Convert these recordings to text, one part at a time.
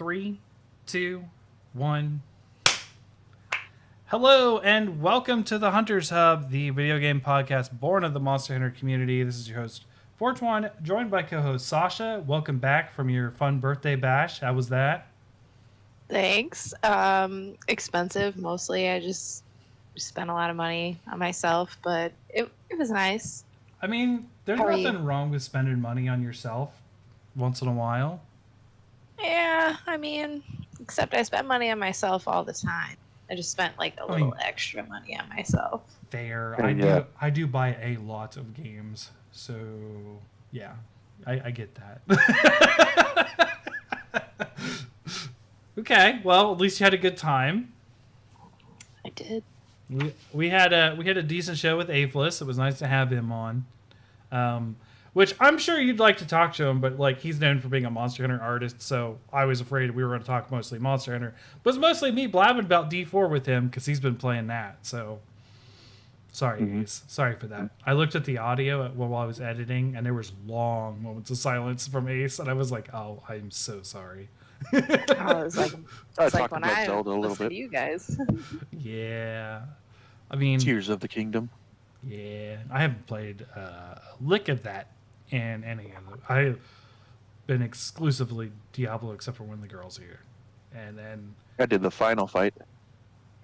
Three, two, one. Hello and welcome to the Hunters Hub, the video game podcast born of the Monster Hunter community. This is your host, Fortuan, joined by co-host Sasha. Welcome back from your fun birthday bash. How was that? Thanks. Expensive mostly. I just spent a lot of money on myself, but it was nice. I mean, there's How are you? nothing wrong with spending money on yourself once in a while. Yeah, I mean, except I spend money on myself all the time. I just spent like a I little mean, extra money on myself. fair. Yeah, I yeah. do. I do buy a lot of games, so yeah, I get that. Okay, well, at least you had a good time. I did. We had a decent show with Afeless. It was nice to have him on. Which I'm sure you'd like to talk to him, but like he's known for being a Monster Hunter artist, so I was afraid we were going to talk mostly Monster Hunter. But it's mostly me blabbing about D4 with him because he's been playing that. So sorry, Ace. Sorry for that. I looked at the audio while I was editing, and there was long moments of silence from Ace, and I was like, "Oh, I'm so sorry." I was like, I it's like talked when about I Zelda a little listen bit. to you guys. Yeah, I mean, Tears of the Kingdom. yeah, I haven't played a lick of that in any of them. I've been exclusively Diablo except for when the girls are here. And then, I did the final fight.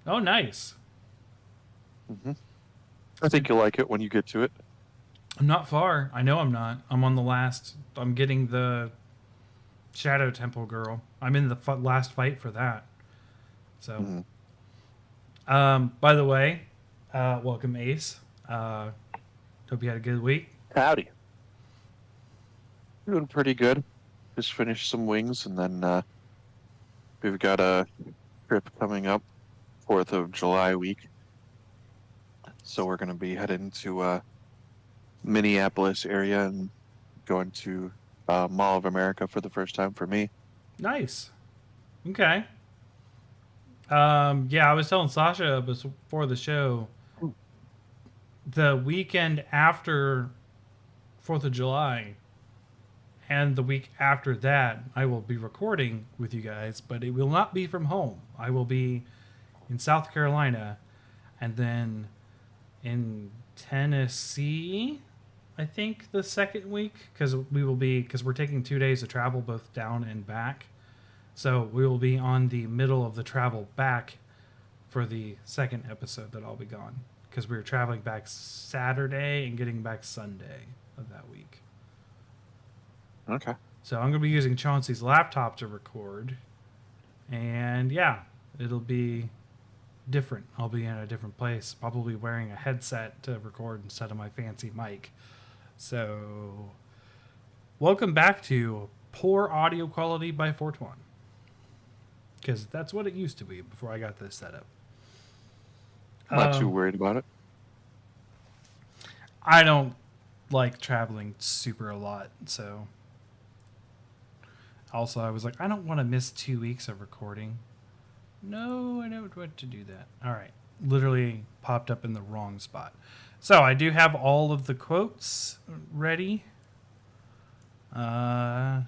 oh, nice. I think you'll like it when you get to it. I'm not far. I know I'm not. I'm on the last. I'm getting the Shadow Temple girl. I'm in the last fight for that. So, by the way, welcome, Ace. Hope you had a good week. Howdy. Doing pretty good. Just finished some wings, and then we've got a trip coming up, 4th of July week. So we're going to be heading to Minneapolis area and going to Mall of America for the first time for me. Nice. Okay. Yeah, I was telling Sasha before the show. The weekend after 4th of July and the week after that, I will be recording with you guys, but it will not be from home. I will be in South Carolina and then in Tennessee, I think, the second week, because we're taking 2 days to travel both down and back. So we will be on the middle of the travel back for the second episode that I'll be gone, because we were traveling back Saturday and getting back Sunday of that week. Okay. So I'm going to be using Chauncey's laptop to record. And yeah, it'll be different. I'll be in a different place, probably wearing a headset to record instead of my fancy mic. So welcome back to Poor Audio Quality by Fortuan. Because that's what it used to be before I got this set up. I'm not too worried about it. I don't like traveling super a lot, so also I was like, I don't want to miss 2 weeks of recording. No, I don't want to do that. All right, literally popped up in the wrong spot. So I do have all of the quotes ready. There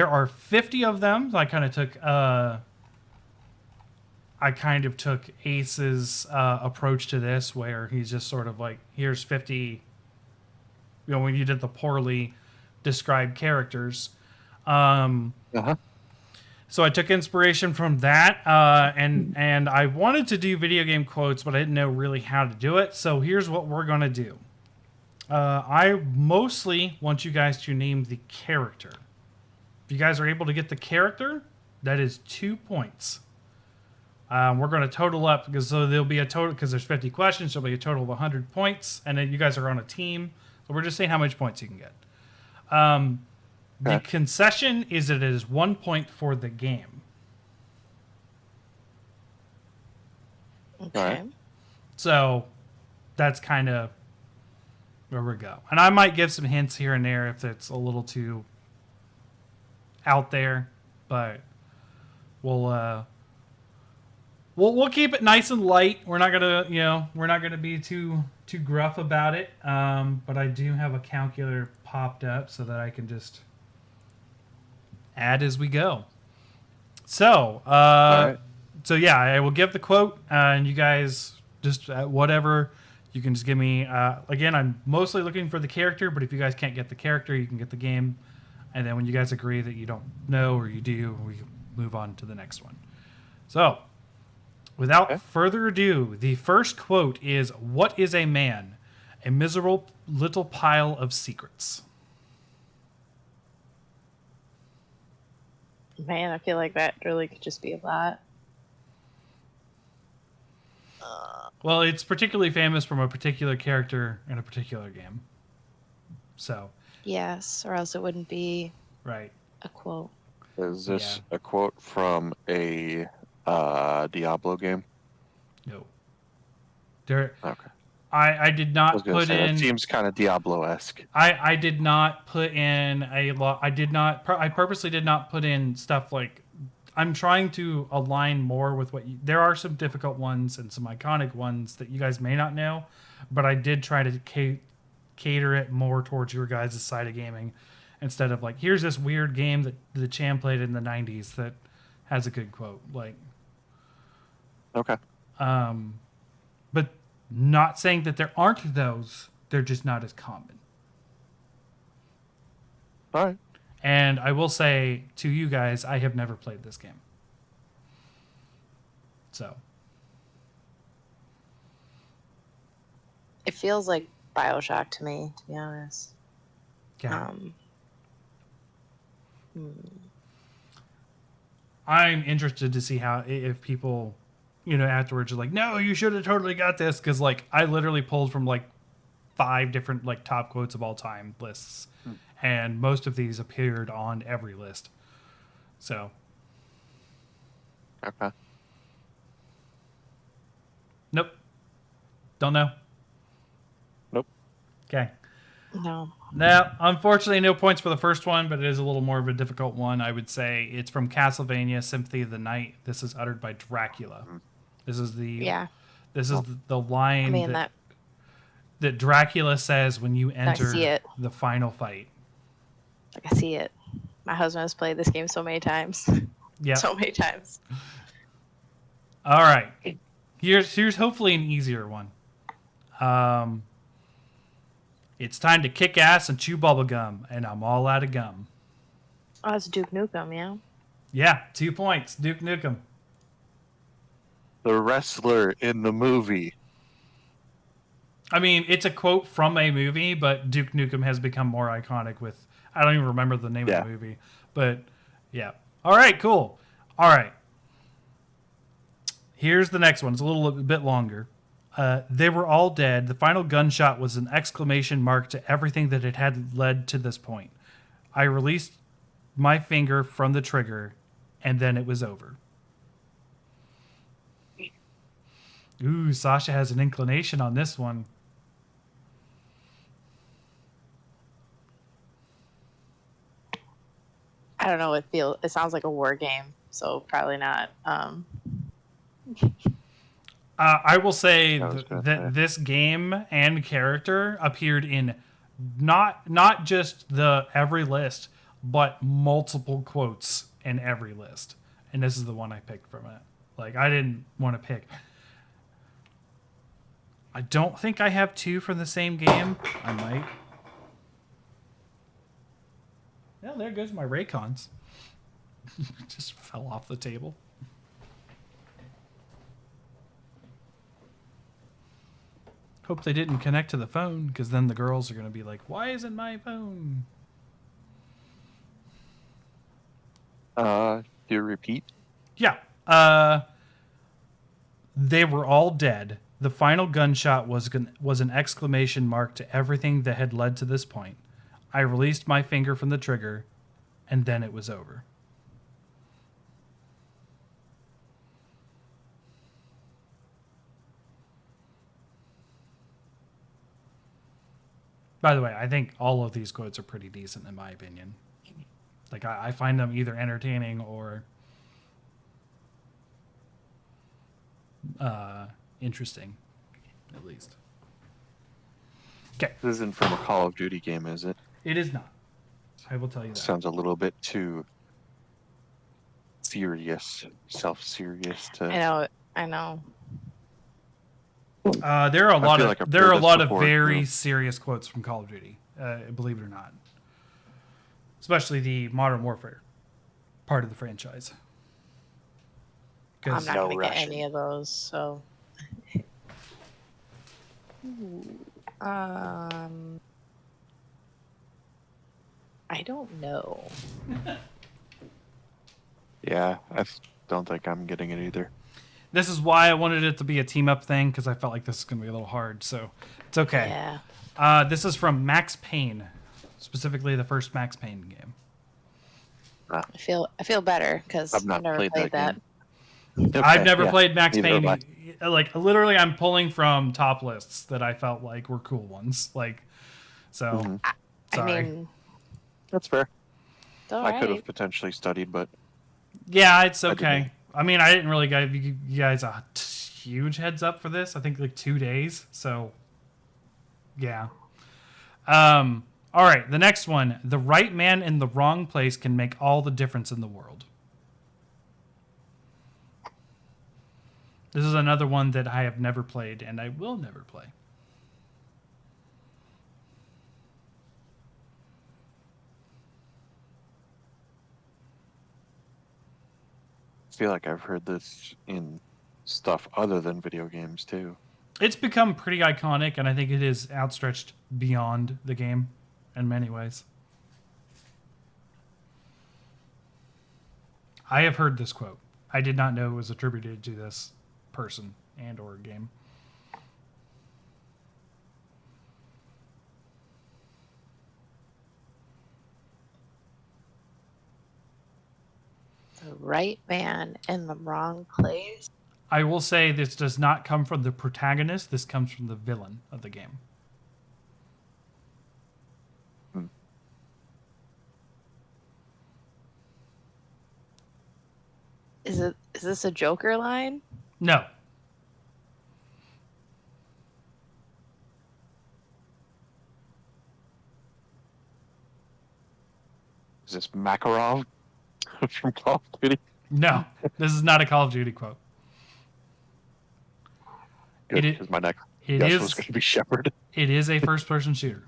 are 50 of them. So I kind of took Ace's approach to this, where he's just sort of like, here's 50. You know, when you did the poorly described characters. Uh-huh. So I took inspiration from that, and I wanted to do video game quotes, but I didn't know really how to do it. So here's what we're gonna do. I mostly want you guys to name the character. If you guys are able to get the character, that is 2 points. We're going to total up because there'll be a total, because there's 50 questions, so there'll be a total of 100 points, and then you guys are on a team. So we're just saying how much points you can get. The concession is that it is 1 point for the game. Okay. Right. So that's kind of where we go. And I might give some hints here and there if it's a little too out there, but we'll keep it nice and light. We're not gonna be too gruff about it. But I do have a calculator popped up so that I can just add as we go. So, right. so yeah, I will give the quote, and you guys just whatever. You can just give me. Again, I'm mostly looking for the character, but if you guys can't get the character, you can get the game. And then when you guys agree that you don't know or you do, we can move on to the next one. So, without Okay. further ado, the first quote is, "What is a man? A miserable little pile of secrets." Man, I feel like that really could just be a lot. Well, it's particularly famous from a particular character in a particular game. So, Yes, or else it wouldn't be right. a quote. Is this Yeah. a quote from a Diablo game? No. There, Okay. I did I was not gonna put say that in. seems kind of Diablo-esque. I did not put in a lot. I did not. I purposely did not put in stuff like. I'm trying to align more with what you. There are some difficult ones and some iconic ones that you guys may not know, but I did try to cater it more towards your guys' side of gaming, instead of like, here's this weird game that the Cham played in the '90s that has a good quote. Like, Okay. but not saying that there aren't those. They're just not as common. All right. And I will say to you guys, I have never played this game. So, It feels like Bioshock to me, to be honest. yeah. Hmm. I'm interested to see how, if people, afterwards are like, no, you should have totally got this. Because, like, I literally pulled from, like, 5 different, like, top quotes of all time lists. And most of these appeared on every list. So, Okay. nope. Don't know. Nope. Okay. No. Now, unfortunately, no points for the first one, but it is a little more of a difficult one. I would say it's from Castlevania Symphony of the Night. This is uttered by Dracula. This is the Yeah. this is the line I mean, that Dracula says when you see enter it. the final fight. like, I see it. My husband has played this game so many times. Yeah. So many times. All right. Here's hopefully an easier one. It's time to kick ass and chew bubblegum, and I'm all out of gum. Oh, it's Duke Nukem, yeah? Yeah, 2 points. Duke Nukem. The wrestler in the movie. I mean, it's a quote from a movie, but Duke Nukem has become more iconic with. I don't even remember the name of the movie. But, yeah. All right, cool. All right. Here's the next one. It's a little bit longer. They were all dead. The final gunshot was an exclamation mark to everything that it had led to this point. I released my finger from the trigger, and then it was over. Ooh, Sasha has an inclination on this one. I don't know. It sounds like a war game, so probably not. I will say I was gonna that say. this game and character appeared in not just the every list, but multiple quotes in every list. And this is the one I picked from it. Like, I didn't want to pick. I don't think I have 2 from the same game. I might. Yeah, there goes my Raycons. Just fell off the table. Hope they didn't connect to the phone, because then the girls are going to be like, why isn't my phone? Do you repeat? Yeah. They were all dead. The final gunshot was an exclamation mark to everything that had led to this point. I released my finger from the trigger, and then it was over. By the way, I think all of these quotes are pretty decent in my opinion. Like, I find them either entertaining or interesting, at least. Okay. This isn't from a Call of Duty game, is it? It is not. I will tell you that. Sounds a little bit too serious, self-serious to. I know. There are a I lot feel of like I've there heard are a this lot before, of very too. serious quotes from Call of Duty. Believe it or not, especially the Modern Warfare part of the franchise. I'm 'Cause- not No gonna get rushing. any of those. So. Ooh, I don't know. Yeah, don't think I'm getting it either. This is why I wanted it to be a team up thing because I felt like this is going to be a little hard. So it's okay. Yeah. This is from Max Payne, specifically the first Max Payne game. I feel better because I've I've not never played played that that. game. I've Okay, never yeah, played Max neither have Payne. I. Like literally, I'm pulling from top lists that I felt like were cool ones. Like, so Mhm. I sorry. mean, That's fair. it's all I could have right. potentially studied, but Yeah, it's I didn't. okay. I mean, I didn't really give you guys a huge heads up for this. I think like 2 days. So, yeah. All right, the next one. The right man in the wrong place can make all the difference in the world. This is another one that I have never played and I will never play. I feel like I've heard this in stuff other than video games too. It's become pretty iconic, and I think it is outstretched beyond the game in many ways. I have heard this quote. I did not know it was attributed to this person and or game. The right man in the wrong place. I will say this does not come from the protagonist. This comes from the villain of the game. Is this a Joker line? No. Is this Makarov from Call of Duty? No. This is not a Call of Duty quote. Good, It- because my next It guess is was going to be Shepard. it is a first person shooter.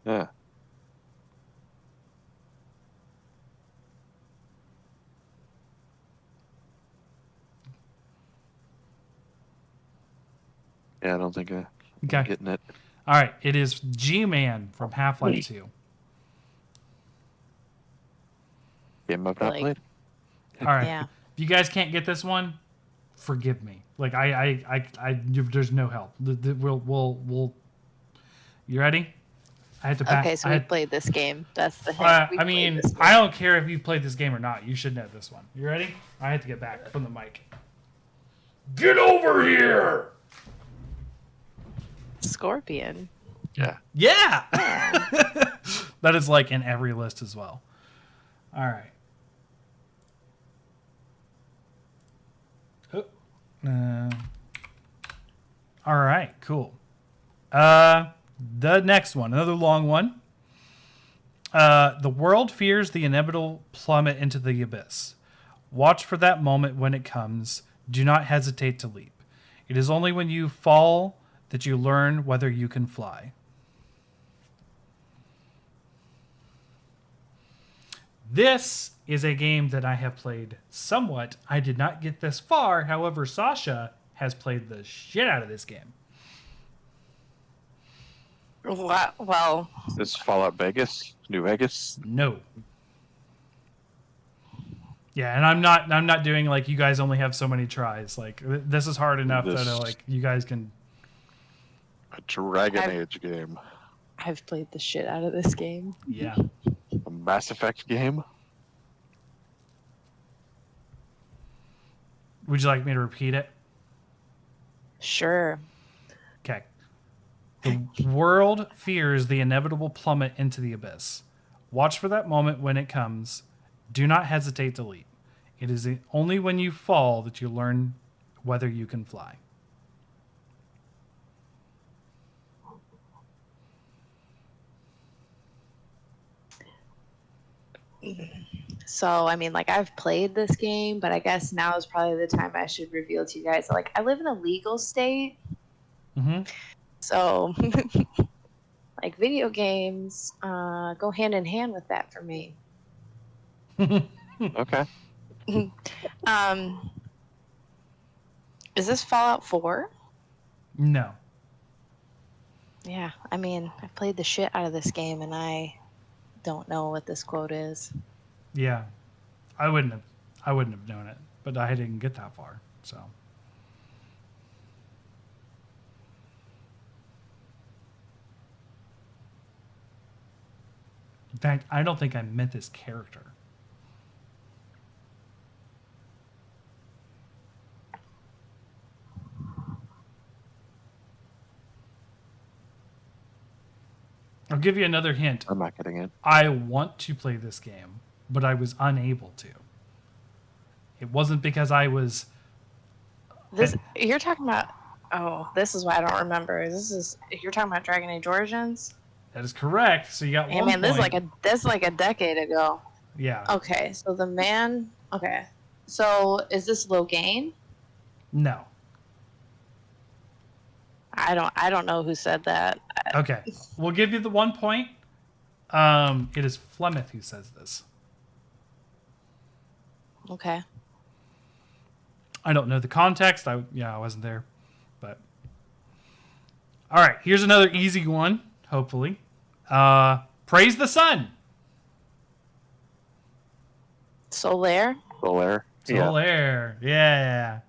Yeah. Yeah, I don't think I'm Okay. getting it. All right, it is G-Man from Half-Life 2. Game I've not Like- played. All right. Yeah. If you guys can't get this one, forgive me. Like there's no help. We'll. You ready? I had to back. Okay, so I we had- played this game. That's the hint. I We played mean, this game. I don't care if you played this game or not. You should know this one. You ready? I had to get back from the mic. Get over here! Scorpion. Yeah. Yeah! That is like in every list as well. All right. Oh. All right, cool. The next one, another long one. The world fears the inevitable plummet into the abyss. Watch for that moment when it comes. Do not hesitate to leap. It is only when you fall that you learn whether you can fly. This is a game that I have played somewhat. I did not get this far. However, Sasha has played the shit out of this game. Well, Is this Fallout Vegas? New Vegas? No. Yeah, and I'm not doing like you guys only have so many tries. Like this is hard enough that This- like you guys can. A Dragon I've- Age game? I've played the shit out of this game. Yeah. A Mass Effect game? Would you like me to repeat it? Sure. Okay. The world fears the inevitable plummet into the abyss. Watch for that moment when it comes. Do not hesitate to leap. It is only when you fall that you learn whether you can fly. So, I mean, like, I've played this game, but I guess now is probably the time I should reveal to you guys. Like, I live in a legal state, Mm-hmm. so like video games go hand in hand with that for me. Okay. um, is this Fallout 4? No. Yeah, I mean, I've played the shit out of this game, and I don't know what this quote is. Yeah. I wouldn't have known it, but I didn't get that far. So. In fact, I don't think I met this character. I'll give you another hint. I'm not getting it. I want to play this game, but I was unable to. It wasn't because I was. This you're talking about? Oh, this is why I don't remember. You're talking about Dragon Age Origins? That is correct. So you got Hey one man, point. this is like a decade ago. Yeah. Okay, so the man. Okay, so is this Logain? No. I don't know who said that. Okay. We'll give you the 1 point. It is Flemeth who says this. Okay. I don't know the context. I wasn't there, but all right. Here's another easy one. Hopefully, praise the sun. Solaire. Solaire. Yeah. Solaire. Yeah.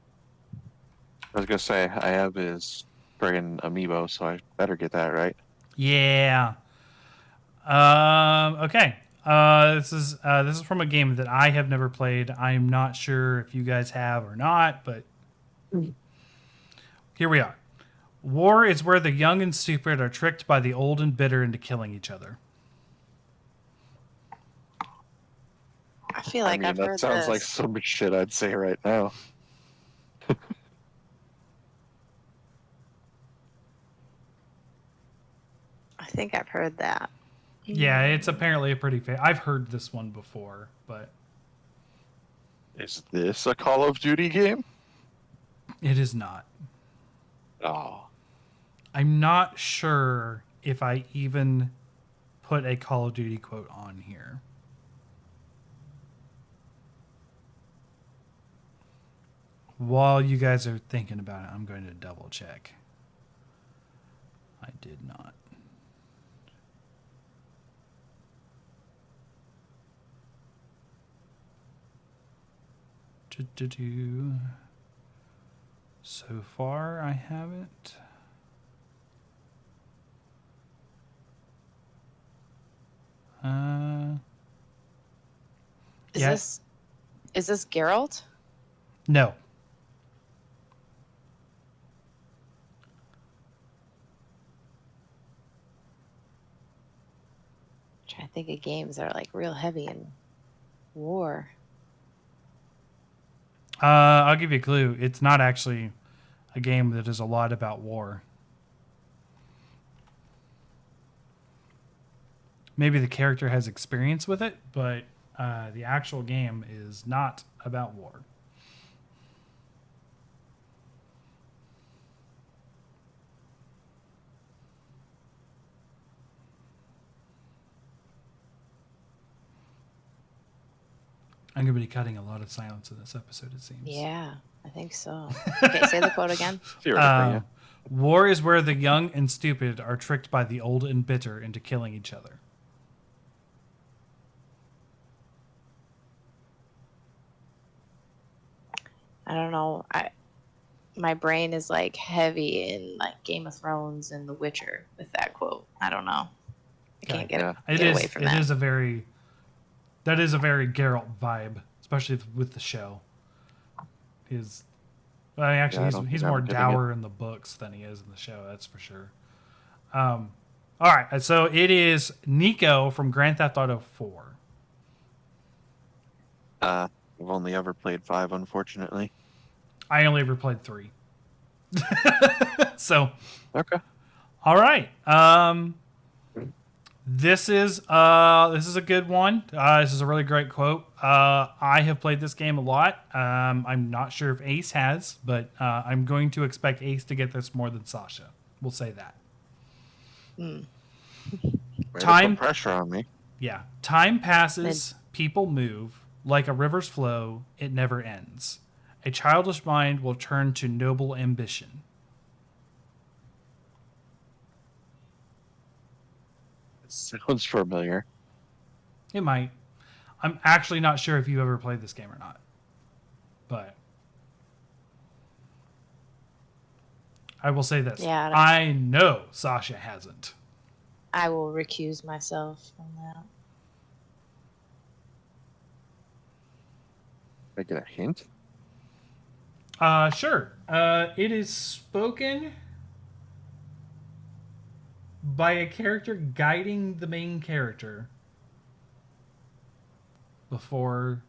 I was gonna say I have his friggin' amiibo, so I better get that right. Yeah. Okay. This is from a game that I have never played. I'm not sure if you guys have or not, but here we are. War is where the young and stupid are tricked by the old and bitter into killing each other. I feel like I've that heard sounds this. like so much shit I'd say right now. I think I've heard that. Yeah, it's apparently a pretty I've heard this one before, but Is this a Call of Duty game? it is not. Oh. I'm not sure if I even put a Call of Duty quote on here. While you guys are thinking about it, I'm going to double check. I did not. So far, I haven't. Yeah. Is this Geralt? No. I'm trying to think of games that are like real heavy in war. I'll give you a clue. It's not actually a game that is a lot about war. Maybe the character has experience with it, but the actual game is not about war. I'm going to be cutting a lot of silence in this episode, it seems. Yeah, I think so. Okay, say the quote again. Theoretically, yeah. War is where the young and stupid are tricked by the old and bitter into killing each other. I don't know. My brain is like heavy in like Game of Thrones and The Witcher with that quote. I don't know. I can't get away from that. That is a very Geralt vibe, especially with the show. He's more dour in the books than he is in the show. That's for sure. All right, so it is Nico from Grand Theft Auto 4. I've only ever played 5, unfortunately. I only ever played 3. So, Okay. all right. This is a good one. This is a really great quote. I have played this game a lot. I'm not sure if Ace has, but I'm going to expect Ace to get this more than Sasha. We'll say that. Mm. Way to Time- put pressure on me. Yeah. Time passes, people move, like a river's flow, it never ends. A childish mind will turn to noble ambition. Sounds familiar. It might. I'm actually not sure if you've ever played this game or not. But I will say this. Yeah, I know Sasha hasn't. I will recuse myself from that. Can I get a hint? Sure. It is spoken by a character guiding the main character before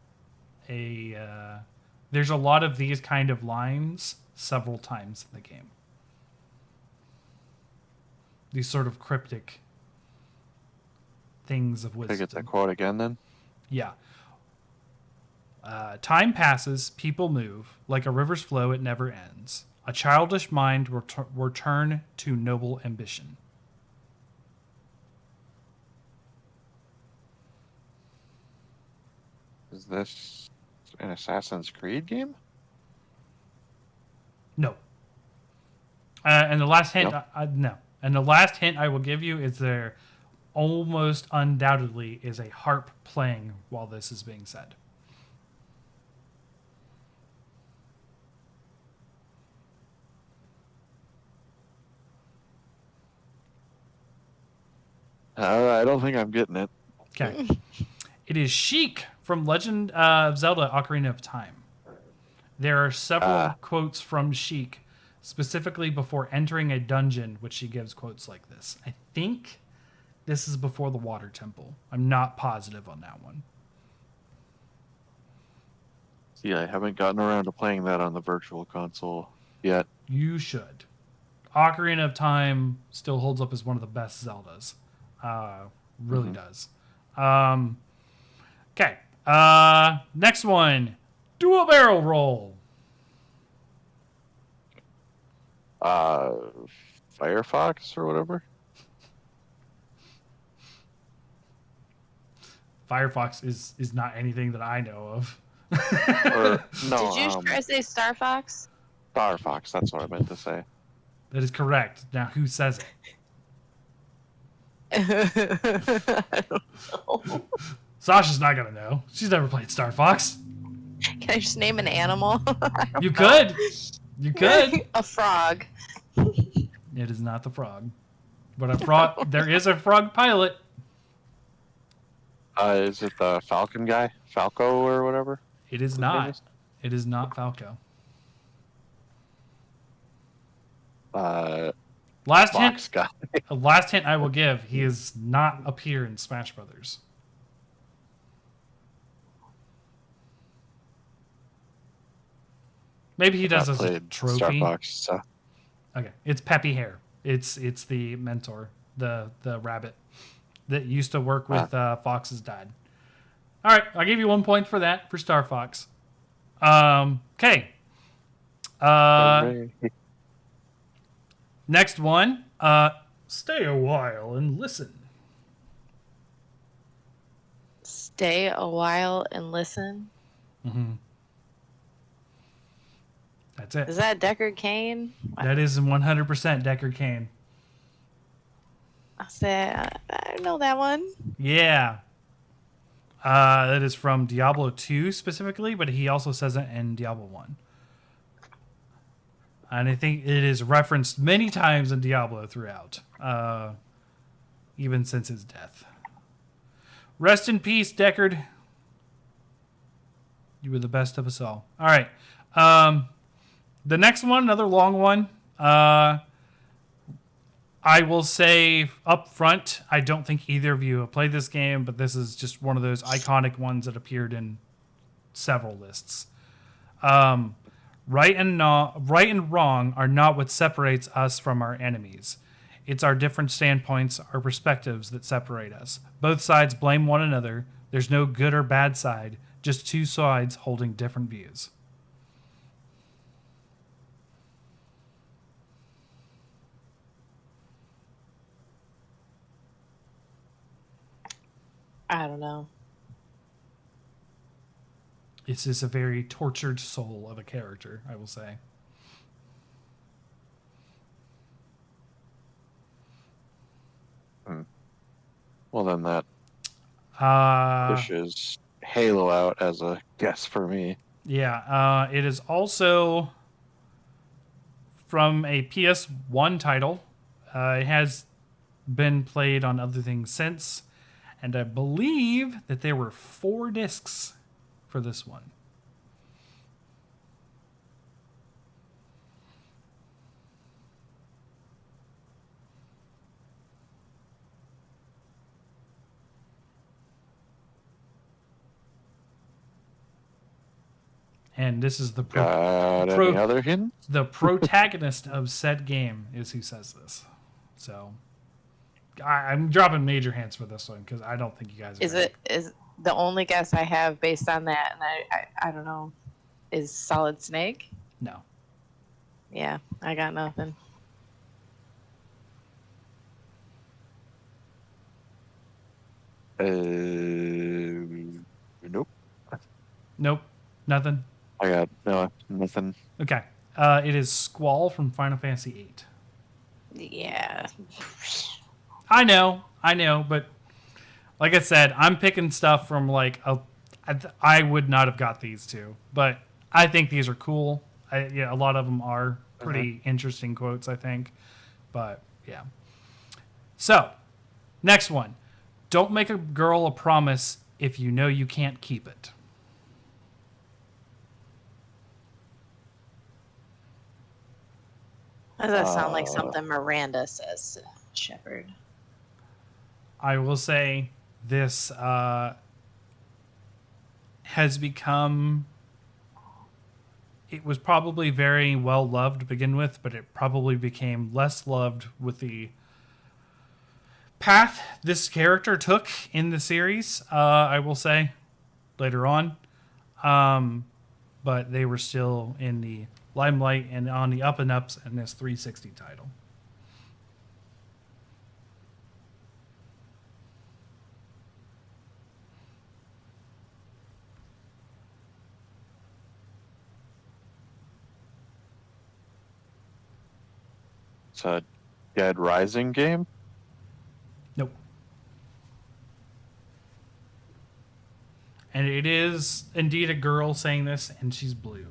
there's a lot of these kind of lines several times in the game. These sort of cryptic things of Can I wisdom. get that quote again then? Yeah. Time passes, people move, like a river's flow, it never ends. A childish mind will return to noble ambition. Is this an Assassin's Creed game? No. And the last hint, No? no. And the last hint I will give you is there almost undoubtedly is a harp playing while this is being said. I don't think I'm getting it. Okay. It is Sheik from Legend of Zelda Ocarina of Time. There are several quotes from Sheik, specifically before entering a dungeon, which she gives quotes like this. I think this is before the Water Temple. I'm not positive on that one. See, I haven't gotten around to playing that on the virtual console yet. You should. Ocarina of Time still holds up as one of the best Zeldas. Really does. Okay. Next one. Do a barrel roll. Firefox or whatever? Firefox is not anything that I know of. Or, no, Did you try to say Star Fox? Star Fox, that's what I meant to say. That is correct. Now, who says it? I don't know. Sasha's not going to know. She's never played Star Fox. Can I just name an animal? You could. You could. A frog. It is not the frog. But a frog. There is a frog pilot. Is it the Falcon guy? Falco or whatever? It is His name not. is? It is not Falco. Last hint. Fox guy. Last hint I will give. He is not appear in Smash Brothers. Maybe he does I as a played trophy. Star Fox, so Okay, it's Peppy Hare. It's the mentor, the rabbit that used to work with Fox's dad. All right, I'll give you 1 point for that for Star Fox. Okay. hooray. Next one. Stay a while and listen. Stay a while and listen. Mm-hmm. That's it. Is that Deckard Cain? That is 100% Deckard Cain. I said, I know that one. Yeah. That is from Diablo 2 specifically, but he also says it in Diablo 1. And I think it is referenced many times in Diablo throughout, even since his death. Rest in peace, Deckard. You were the best of us all. All right. The next one, another long one. I will say up front, I don't think either of you have played this game, but this is just one of those iconic ones that appeared in several lists. Right and wrong are not what separates us from our enemies. It's our different standpoints, our perspectives that separate us. Both sides blame one another. There's no good or bad side, just two sides holding different views. I don't know. This is a very tortured soul of a character, I will say. Well, then that Uh, pushes Halo out as a guess for me. yeah, it is also from a PS1 title. It has been played on other things since, and I believe that there were 4 discs for this one. And this is the Got pro- any other hints? the protagonist of said game is who says this. So I'm dropping major hints for this one because I don't think you guys are gonna- Is the only guess I have based on that, and I don't know, is Solid Snake? No. Yeah, I got nothing. Nope. Nope. Nothing. I got nothing. Okay. It is Squall from Final Fantasy VIII. Yeah. I know, but like I said, I'm picking stuff from like I would not have got these two, but I think these are cool. A lot of them are pretty interesting quotes, I think. But yeah. So, next one. Don't make a girl a promise if you know you can't keep it. Does that sound like something Miranda says to Shepard? I will say this has become. It was probably very well loved to begin with, but it probably became less loved with the path this character took in the series. I will say later on, but they were still in the limelight and on the up and ups in this 360 title. It's a Dead Rising game. Nope. And it is indeed a girl saying this, and she's blue.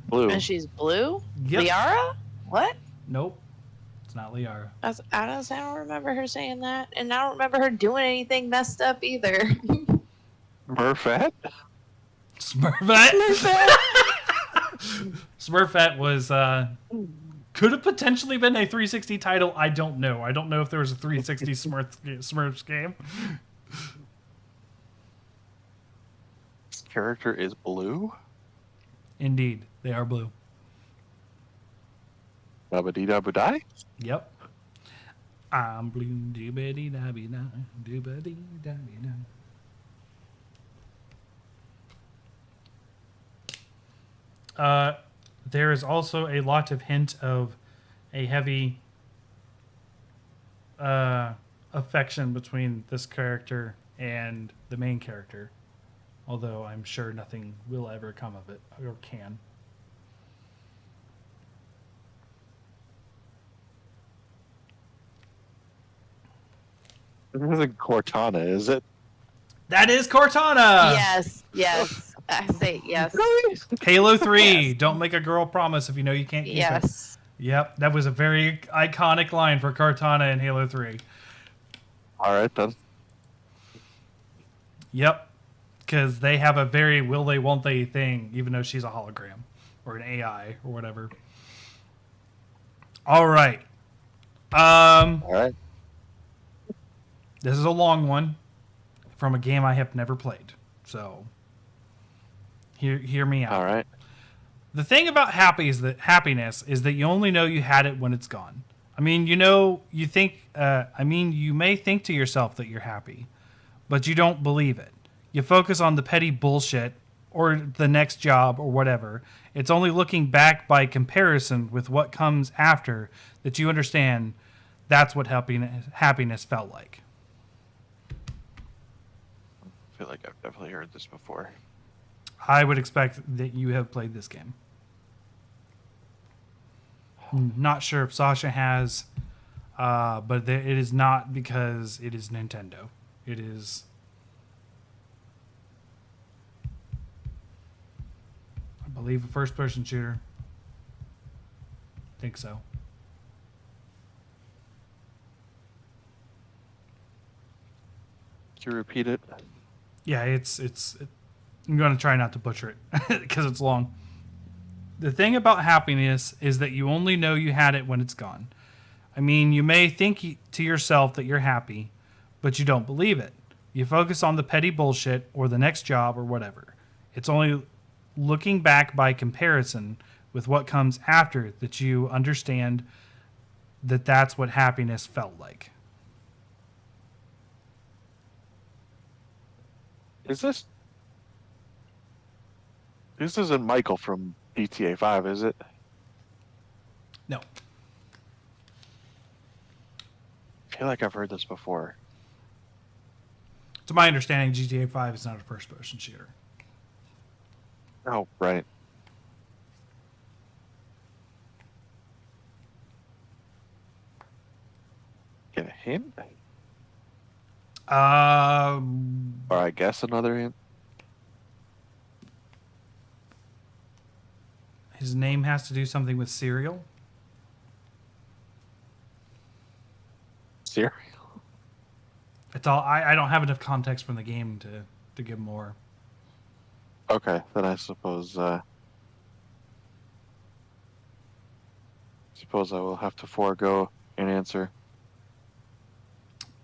Blue. And she's blue? Yep. Liara? What? Nope. It's not Liara. I don't remember her saying that. And I don't remember her doing anything messed up either. Murphat? Smurfette. Smurfette was could have potentially been a 360 title. I don't know. I don't know if there was a 360 Smurfs game. This character is blue? Indeed, they are blue. Babadee-da-boo-die? Yep. I'm blue. Doobity-da-be-da. Doobity-da-be-da. There is also a lot of hint of a heavy affection between this character and the main character, although I'm sure nothing will ever come of it, or can. This isn't Cortana, is it? That is Cortana! Yes. I say yes. Halo 3, Yes. don't make a girl promise if you know you can't keep it. Yes. Yep, that was a very iconic line for Cortana in Halo 3. Alright then. Yep, because they have a very will they, won't they thing, even though she's a hologram or an AI or whatever. All right. Alright. This is a long one from a game I have never played. So, hear me out. Alright. The thing about happiness is that you only know you had it when it's gone. I mean, you think. You may think to yourself that you're happy, but you don't believe it. You focus on the petty bullshit or the next job or whatever. It's only looking back by comparison with what comes after that you understand that's what happiness felt like. I feel like I've definitely heard this before. I would expect that you have played this game. Not sure if Sasha has, but it is not because it is Nintendo. It is. I believe a first-person shooter. Think so. Can you repeat it? Yeah, I'm going to try not to butcher it because it's long. The thing about happiness is that you only know you had it when it's gone. I mean, you may think to yourself that you're happy, but you don't believe it. You focus on the petty bullshit or the next job or whatever. It's only looking back by comparison with what comes after that you understand that that's what happiness felt like. Is this? This isn't Michael from GTA 5, is it? No. I feel like I've heard this before. To my understanding, GTA 5 is not a first-person shooter. Oh, right. Get a hint? Or I guess another hint? His name has to do something with cereal. Cereal? It's all. I don't have enough context from the game to give more. Okay, then I suppose I will have to forego an answer.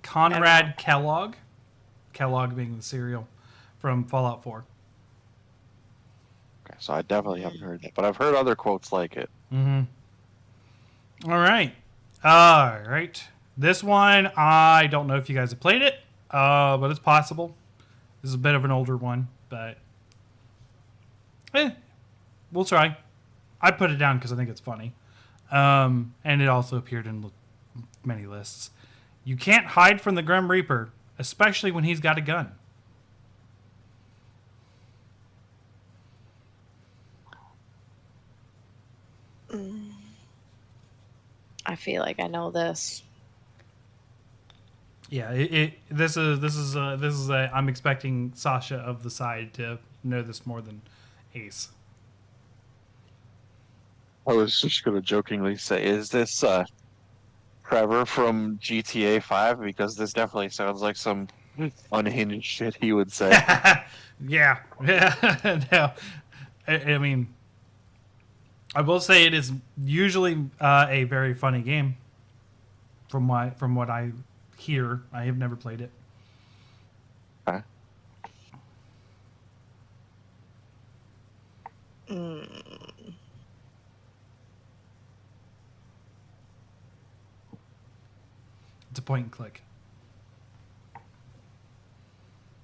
Conrad Kellogg. Kellogg being the cereal from Fallout 4. Okay, so I definitely haven't heard that, but I've heard other quotes like it. Mm-hmm. All right. All right. This one, I don't know if you guys have played it, but it's possible. This is a bit of an older one, but we'll try. I put it down because I think it's funny. And it also appeared in many lists. You can't hide from the Grim Reaper, especially when he's got a gun. I feel like I know this. Yeah, this is I'm expecting Sasha of the side to know this more than Ace. I was just gonna jokingly say, is this Trevor from GTA 5? Because this definitely sounds like some unhinged shit he would say. Yeah. No, I mean, I will say it is usually a very funny game. From what I hear, I have never played it. Okay. It's a point and click.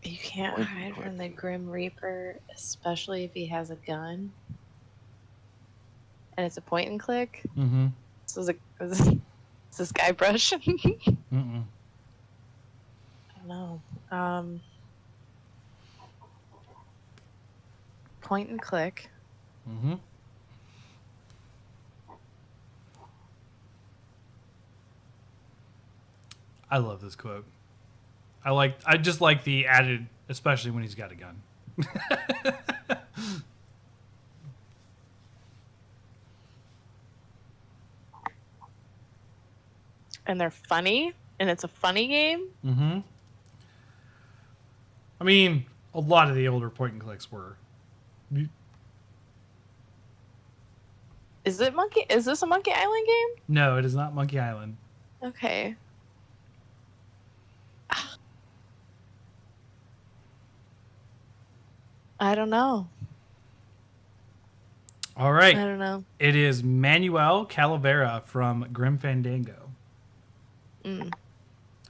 You can't Point and hide click. from the Grim Reaper, especially if he has a gun. And it's a point and click. Mm-hmm. So is this Guybrush? I Mm-mm. don't know. Point and click. Mm-hmm. I love this quote. I just like the added, especially when he's got a gun. And they're funny, and it's a funny game. Mm-hmm. I mean, a lot of the older point and clicks were. Is this a Monkey Island game? No, it is not Monkey Island. Okay. I don't know. All I right. don't know. It is Manuel Calavera from Grim Fandango. Mm,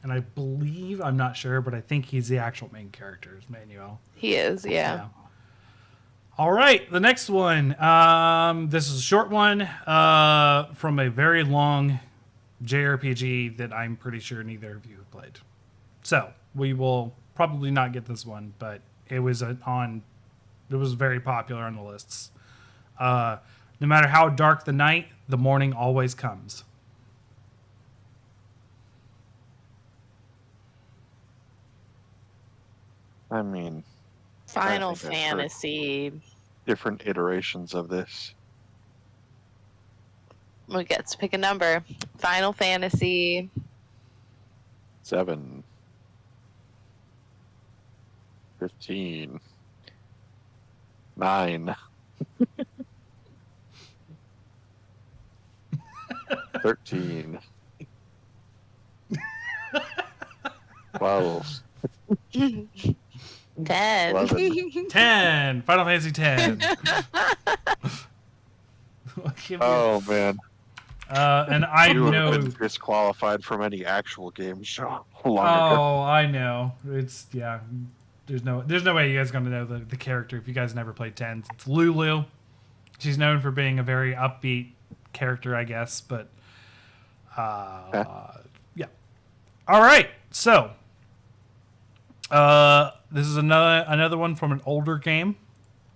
And I believe, I'm not sure, but I think he's the actual main character, is Manuel. he is, yeah. Yeah. All right, the next one. This is a short one from a very long JRPG that I'm pretty sure neither of you have played. So we will probably not get this one, but it was it was very popular on the lists. No matter how dark the night, the morning always comes. I mean, Final think I've heard- Fantasy. different iterations of this. We get to pick a number. Final Fantasy. 7, 15, 9, 13, 12, 10. 11. 10. Final Fantasy 10. Oh man, And I you have know. been disqualified from any actual game show long ago. Oh, I know. It's yeah. There's no way you guys are gonna know the character if you guys never played Tens. It's Lulu. She's known for being a very upbeat character, I guess. But yeah. All right. So this is another one from an older game.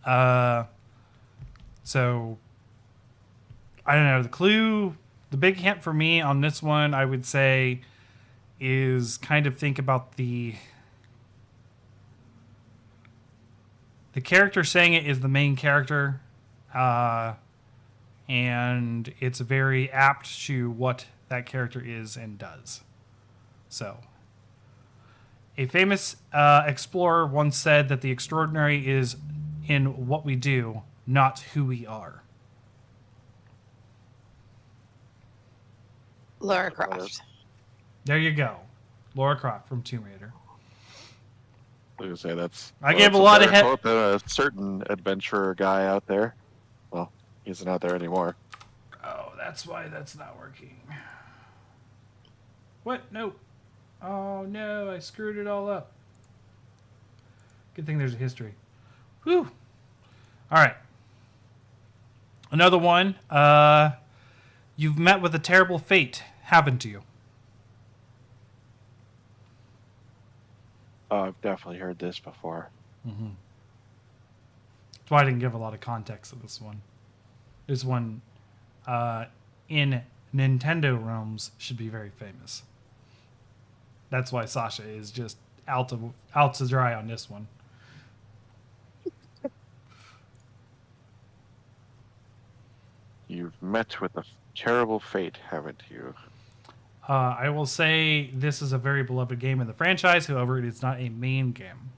So I don't know. The big hint for me on this one, I would say, is kind of think about the character saying it is the main character, and it's very apt to what that character is and does. So, a famous explorer once said that the extraordinary is in what we do, not who we are. Lara Croft. There you go. Lara Croft from Tomb Raider. I was gonna say that's. I gave that's a lot of better he- quote than a certain adventurer guy out there. Well, he isn't out there anymore. Oh, that's why that's not working. What? No. Oh, no. I screwed it all up. Good thing there's a history. Whew. All right. Another one. You've met with a terrible fate, haven't you? Oh, I've definitely heard this before. That's why I didn't give a lot of context to this one. This one, in Nintendo realms, should be very famous. That's why Sasha is just out to dry on this one. You've met with a terrible fate, haven't you? I will say this is a very beloved game in the franchise. However, it is not a main game.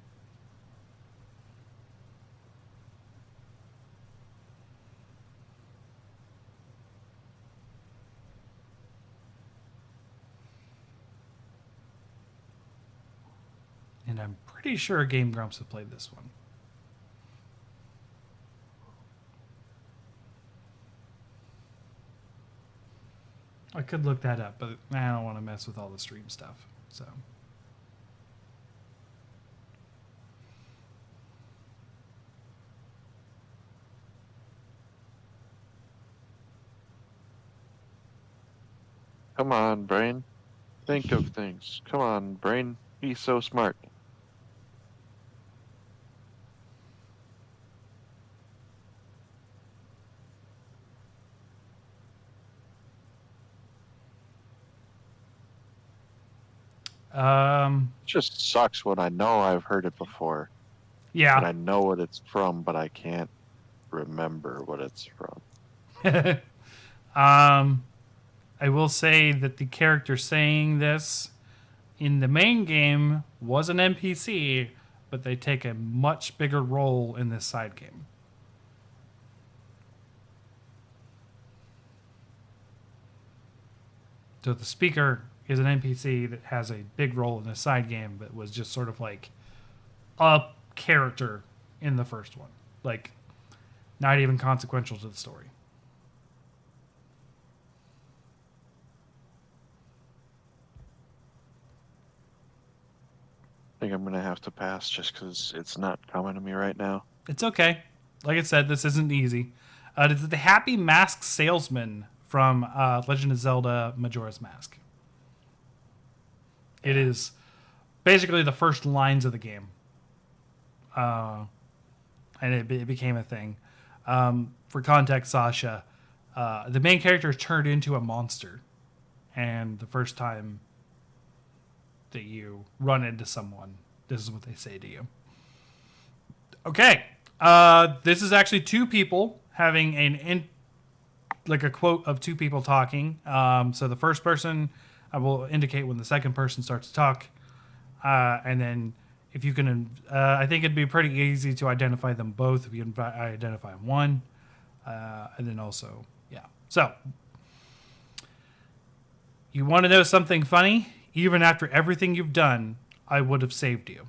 And I'm pretty sure Game Grumps have played this one. I could look that up, but I don't want to mess with all the stream stuff. So. Come on, brain. Think of things. Come on, brain. Be so smart. It just sucks when I know I've heard it before. Yeah. And I know what it's from, but I can't remember what it's from. I will say that the character saying this in the main game was an NPC, but they take a much bigger role in this side game. So the speaker is an NPC that has a big role in the side game, but was just sort of like a character in the first one. Like Not even consequential to the story. I think I'm gonna have to pass just because it's not coming to me right now. It's okay. Like I said, this isn't easy. It's the Happy Mask Salesman from Legend of Zelda Majora's Mask. It is basically the first lines of the game. And it became a thing. For context, Sasha, the main character is turned into a monster. And the first time that you run into someone, this is what they say to you. Okay. This is actually two people having like a quote of two people talking. So the first person, I will indicate when the second person starts to talk. And then if you can, I think it'd be pretty easy to identify them both if you identify one. And then also, yeah. So, you want to know something funny? Even after everything you've done, I would have saved you.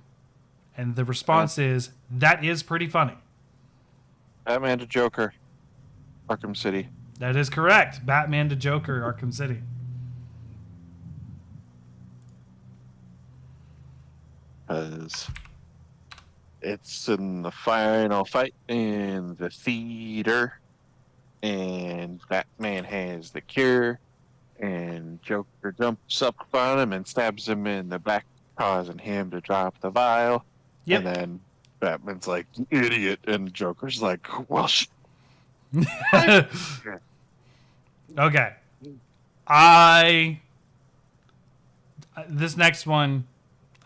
And the response is, that is pretty funny. Batman to Joker, Arkham City. That is correct. Batman to Joker, Arkham City. Because it's in the final fight in the theater, and Batman has the cure, and Joker jumps up on him and stabs him in the back, causing him to drop the vial. Yep. And then Batman's like, "You idiot," and Joker's like, well, Okay. This next one,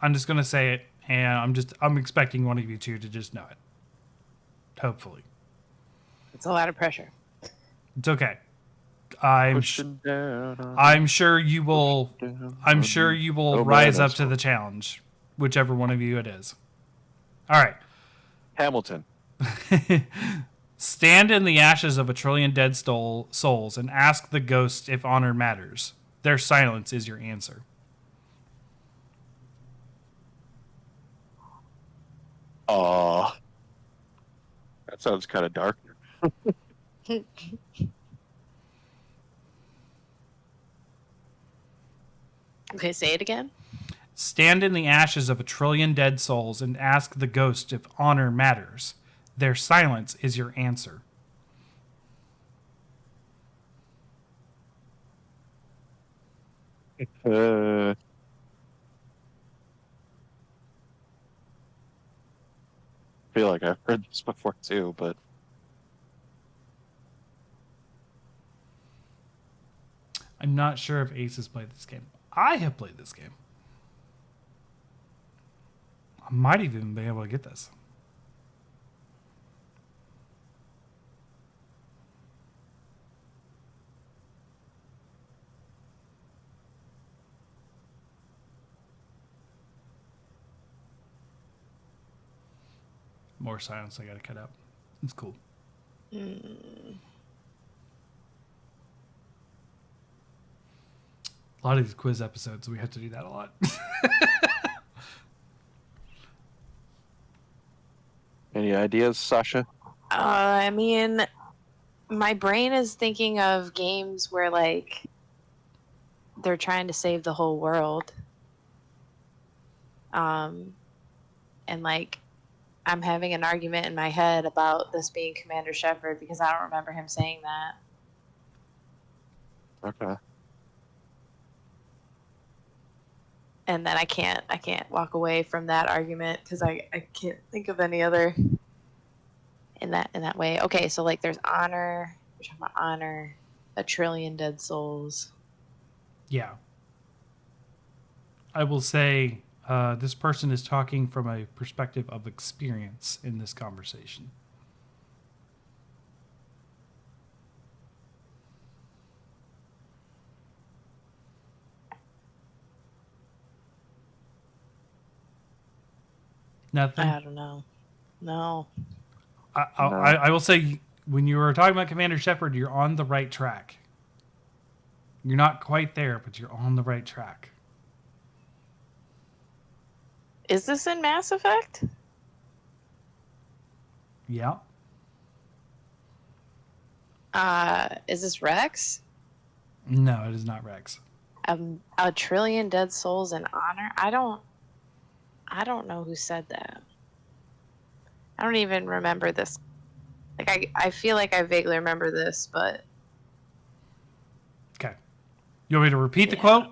I'm just going to say it, and I'm expecting one of you two to just know it. Hopefully. It's a lot of pressure. It's okay. I'm sure you will rise up to the challenge, whichever one of you it is. All right. Hamilton. Stand in the ashes of a trillion dead souls and ask the ghosts if honor matters. Their silence is your answer. Aw. That sounds kind of dark. Okay, say it again. Stand in the ashes of a trillion dead souls and ask the ghost if honor matters. Their silence is your answer. I feel like I've heard this before too, but I'm not sure if Ace has played this game. I have played this game. I might even be able to get this. More silence I gotta cut out. It's cool. A lot of these quiz episodes, we have to do that a lot. any ideas, Sasha? I mean, my brain is thinking of games where like they're trying to save the whole world. And like I'm having an argument in my head about this being Commander Shepard because I don't remember him saying that. Okay. And then I can't walk away from that argument because I can't think of any other in that way. Okay, so like there's honor, we're talking about honor, a trillion dead souls. Yeah. I will say this person is talking from a perspective of experience in this conversation. Nothing? I don't know. No. I will say, when you were talking about Commander Shepard, you're on the right track. You're not quite there, but you're on the right track. Is this in Mass Effect? Yeah. Is this Rex? No, it is not Rex. A trillion dead souls in honor? I don't know who said that. I don't even remember this. Like I feel like I vaguely remember this, but Okay. You want me to repeat the yeah. quote?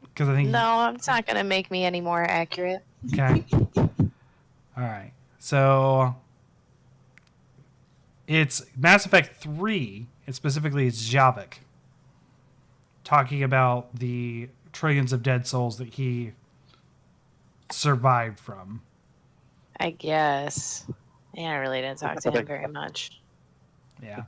Because I think. No, it's not gonna make me any more accurate. Okay. All right. So it's Mass Effect 3, and specifically it's Javik, talking about the trillions of dead souls that he survived from. I guess. Yeah, I really didn't talk to him very much. Yeah.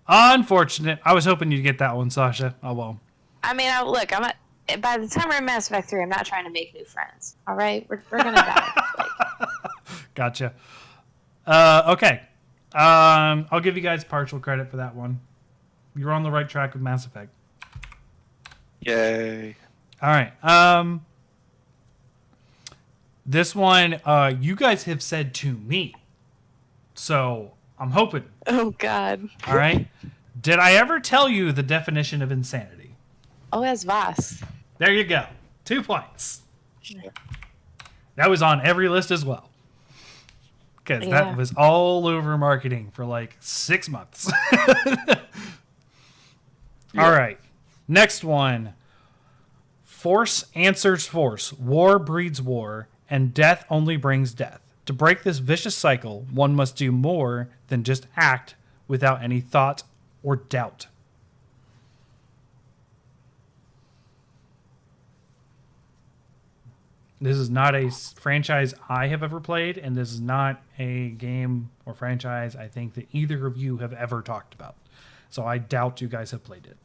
Unfortunate. I was hoping you'd get that one, Sasha. Oh, well. I mean, look, I'm not. By the time we're in Mass Effect 3, I'm not trying to make new friends. All right, we're gonna die. Like, Gotcha. Okay. I'll give you guys partial credit for that one. You're on the right track with Mass Effect. Yay. All right. This one, you guys have said to me. So I'm hoping. oh God. All right. Did I ever tell you the definition of insanity? Oh, that's Voss. There you go. 2 points. That was on every list as well. Because that was all over marketing for like 6 months. All right. Next one. Force answers force. War breeds war. And death only brings death. To break this vicious cycle, one must do more than just act without any thought or doubt. This is not a franchise I have ever played, and this is not a game or franchise I think that either of you have ever talked about. So I doubt you guys have played it.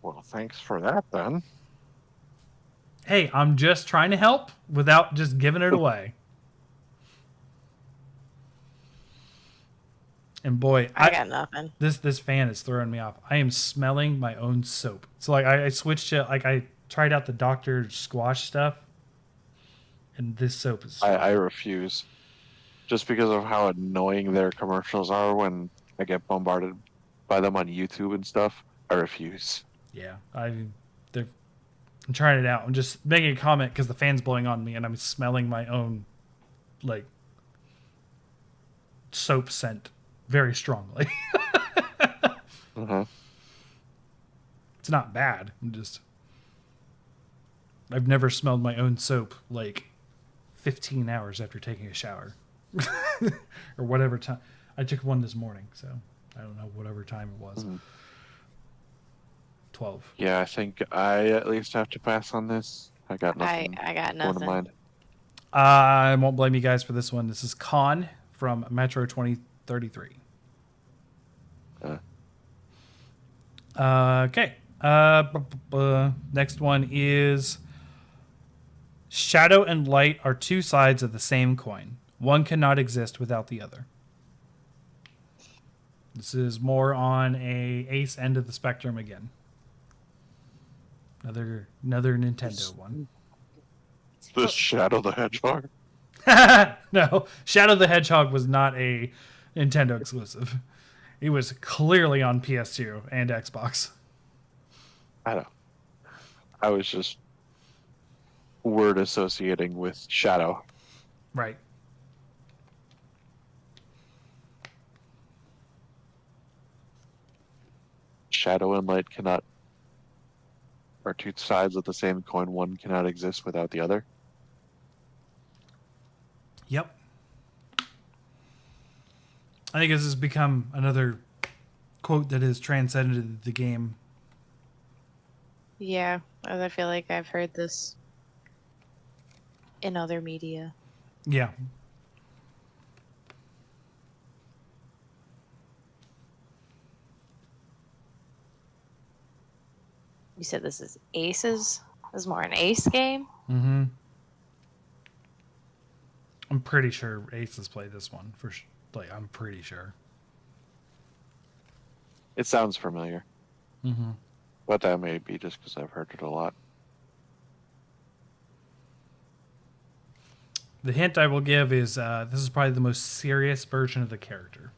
Well, thanks for that then. Hey, I'm just trying to help without just giving it away. And boy, I got nothing. This fan is throwing me off. I am smelling my own soap. So like I switched to like I tried out the Dr. Squash stuff, and this soap is. I refuse, just because of how annoying their commercials are when I get bombarded by them on YouTube and stuff. I refuse. Yeah, I'm trying it out. I'm just making a comment because the fan's blowing on me, and I'm smelling my own like soap scent very strongly. Uh-huh. It's not bad. I've never smelled my own soap like 15 hours after taking a shower. Or whatever time. I took one this morning, so I don't know, whatever time it was. 12. Yeah, I think I at least have to pass on this. I got nothing. I got Going to nothing. mind. I won't blame you guys for this one. This is Khan from Metro 2033. Okay. Next one is shadow and light are two sides of the same coin. One cannot exist without the other. This is more on a ace end of the spectrum again. Another Nintendo one. This Shadow the Hedgehog? No, Shadow the Hedgehog was not a Nintendo exclusive. It was clearly on PS2 and Xbox. I was just word associating with Shadow. Right. Shadow and light are two sides of the same coin. One cannot exist without the other. Yep. I think this has become another quote that has transcended the game. Yeah, as I feel like I've heard this in other media. Yeah. You said this is Aces? This is more an Ace game? Mm-hmm. I'm pretty sure Ace has played this one. I'm pretty sure. It sounds familiar, Mm-hmm. but that may be just because I've heard it a lot. The hint I will give is this is probably the most serious version of the character.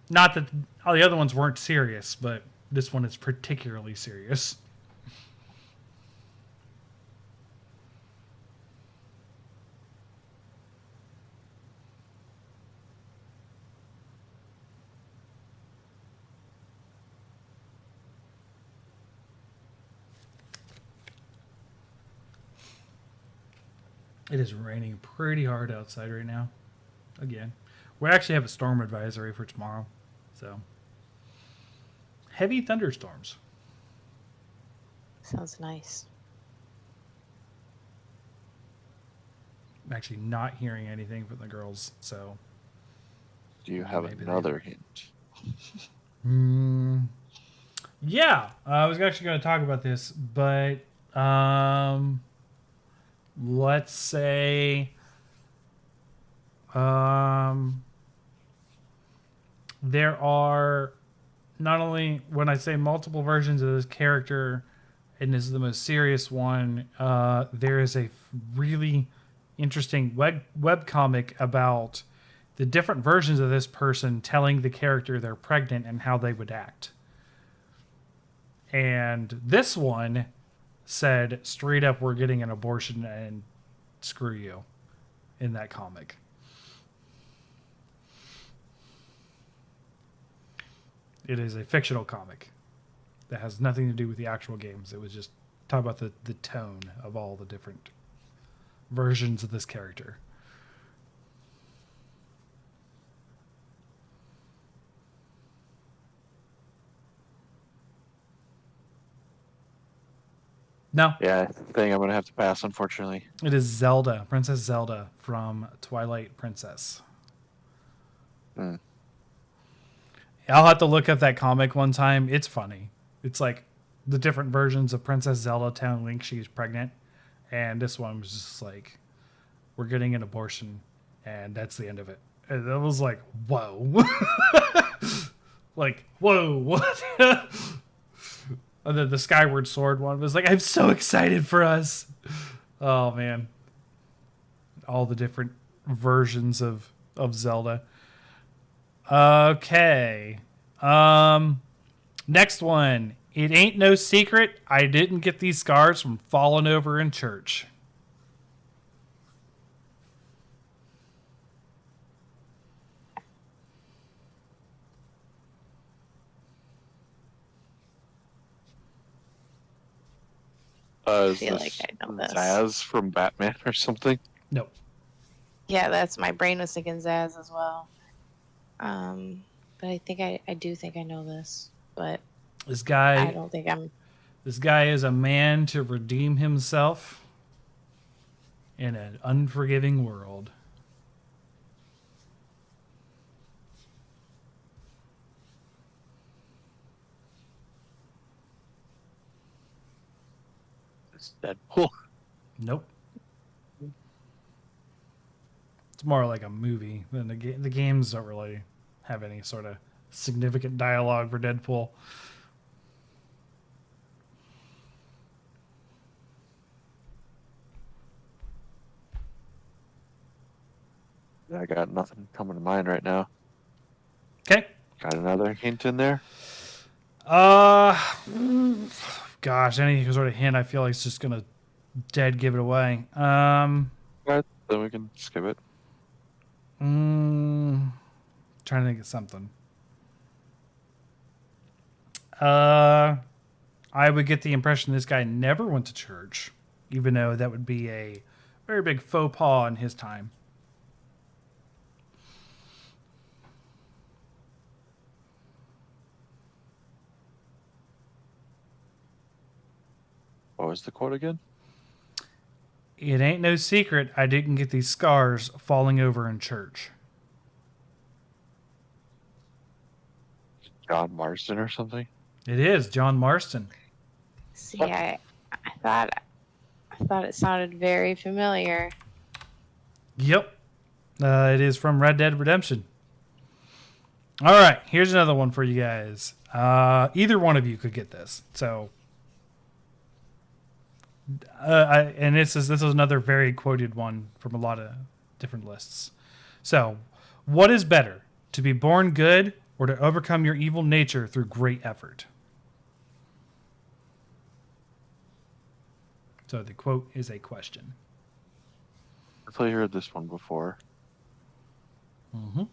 Not that all the other ones weren't serious, but this one is particularly serious. It is raining pretty hard outside right now. Again, we actually have a storm advisory for tomorrow. So, heavy thunderstorms. Sounds nice. I'm actually not hearing anything from the girls. So, Do you have Maybe they- another hint? Yeah, I was actually going to talk about this, but let's say there are not only when I say multiple versions of this character, and this is the most serious one, there is a really interesting web comic about the different versions of this person telling the character they're pregnant and how they would act. And this one said straight up, we're getting an abortion and screw you in that comic. It is a fictional comic that has nothing to do with the actual games. It was just talk about the tone of all the different versions of this character. No, Yeah, I think I'm gonna have to pass, unfortunately. it is Zelda, Princess Zelda from Twilight Princess. Hmm. I'll have to look up that comic one time. It's funny. It's like the different versions of Princess Zelda telling Link she's pregnant. And this one was just like, we're getting an abortion. And that's the end of it. And it was like, whoa. Like, whoa, what? And then the Skyward Sword one was like, I'm so excited for us. Oh, man. All the different versions of Zelda. Okay. Next one. It ain't no secret I didn't get these scars from falling over in church. Is feel this like I know this. Zaz from Batman or something? Nope. Yeah, that's my brain was thinking Zaz as well. But I think I do think I know this, but This I guy don't think I'm. This guy is a man to redeem himself in an unforgiving world. It's Deadpool. Nope. It's more like a movie than the games don't really have any sort of significant dialogue for Deadpool. I got nothing coming to mind right now. Okay. Got another hint in there? Gosh, any sort of hint I feel like it's just gonna dead give it away. Alright, then we can skip it. Trying to think of something. I would get the impression this guy never went to church, even though that would be a very big faux pas in his time. What was the quote again? It ain't no secret I didn't get these scars falling over in church. John Marston or something? It is John Marston. See, I thought it sounded very familiar. Yep. It is from Red Dead Redemption. All right, here's another one for you guys. Either one of you could get this. So, and this is another very quoted one from a lot of different lists. So, what is better, to be born good or to overcome your evil nature through great effort? So the quote is a question. I thought you heard this one before. Mm-hmm.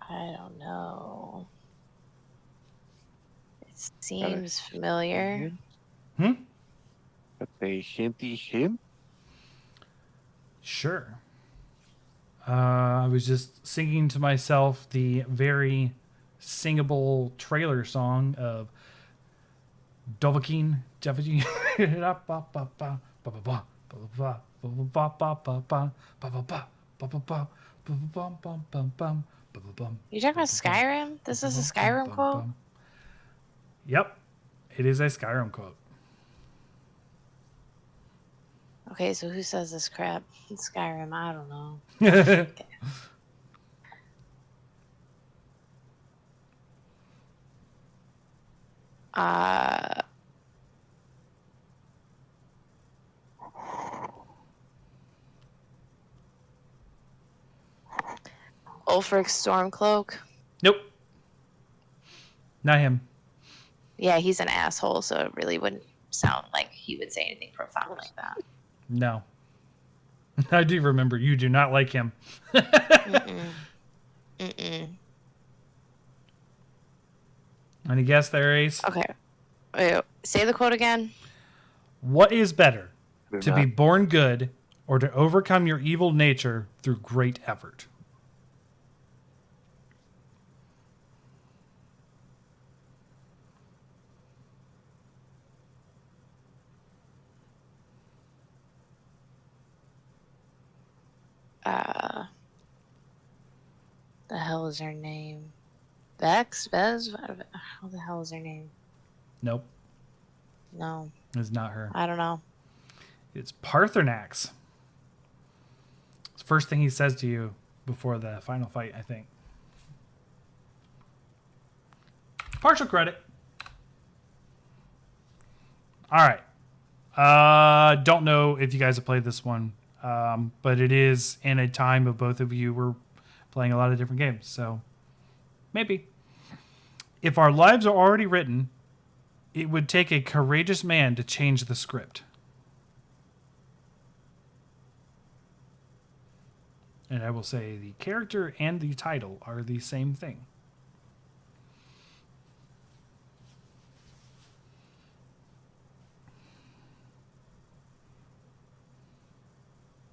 I don't know. It seems familiar. Hmm? A hinty hint? Sure. I was just singing to myself the very singable trailer song of Dovahkiin. You talking about Skyrim? This is a Skyrim quote? Yep, it is a Skyrim quote. Okay, so who says this crap? It's Skyrim, I don't know. Okay. Ulfric Stormcloak. Nope, not him. Yeah, he's an asshole, so it really wouldn't sound like he would say anything profound like that. No. I do remember you do not like him. Mm-mm. Mm-mm. Any guess there, Ace? Okay. Wait, say the quote again. What is better, Do to not. be born good or to overcome your evil nature through great effort? The hell is her name? Bex? Bez? How the hell is her name? Nope, No, it's not her. I don't know. It's Parthenax. It's the first thing he says to you before the final fight, I think. Partial credit. All right. Don't know if you guys have played this one, but it is in a time of both of you were playing a lot of different games, so maybe. If our lives are already written, it would take a courageous man to change the script. And I will say the character and the title are the same thing.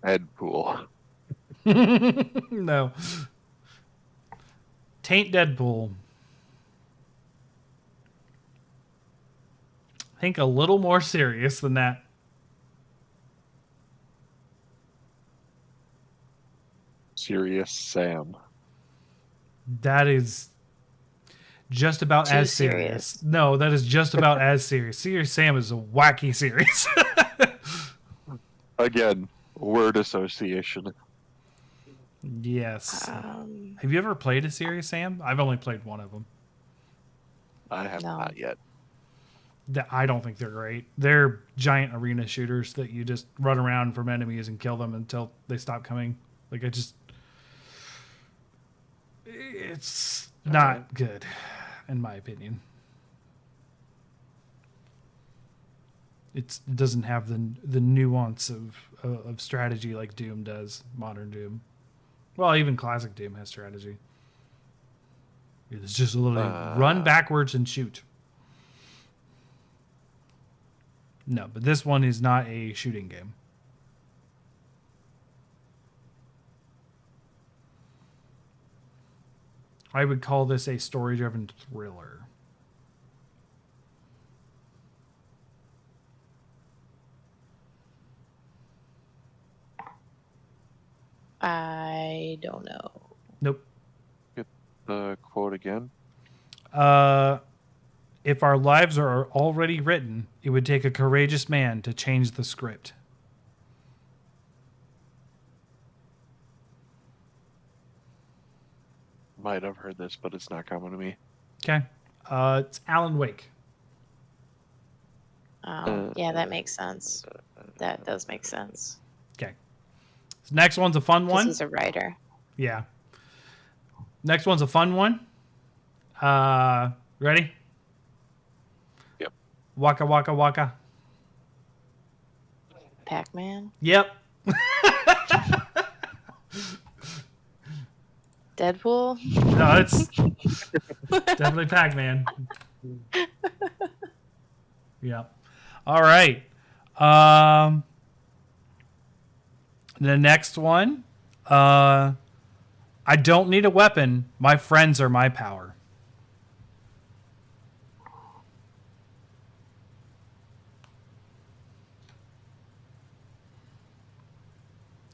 Deadpool. No. Taint Deadpool. Think a little more serious than that. Serious Sam. That is just about Too as serious. serious. No, that is just about as serious. Serious Sam is a wacky series. Again, word association. Yes. Have you ever played a Serious Sam? I've only played one of them. I have No. not yet. I don't think they're great. They're giant arena shooters that you just run around from enemies and kill them until they stop coming. Like, it's not good, in my opinion. It doesn't have the nuance of strategy like Doom does, modern Doom. Well, even classic Doom has strategy. It's just literally run backwards and shoot. No, but this one is not a shooting game. I would call this a story-driven thriller. I don't know. Nope. The quote again. If our lives are already written, it would take a courageous man to change the script. Might have heard this, but it's not coming to me. Okay. It's Alan Wake. Oh, yeah, that makes sense. That does make sense. Okay. So next one's a fun Because one. he's a writer. Yeah. Next one's a fun one. Ready? Yep. Waka waka waka. Pac-Man? Yep. Deadpool? No, it's definitely Pac-Man. Yep. All right. The next one. I don't need a weapon. My friends are my power.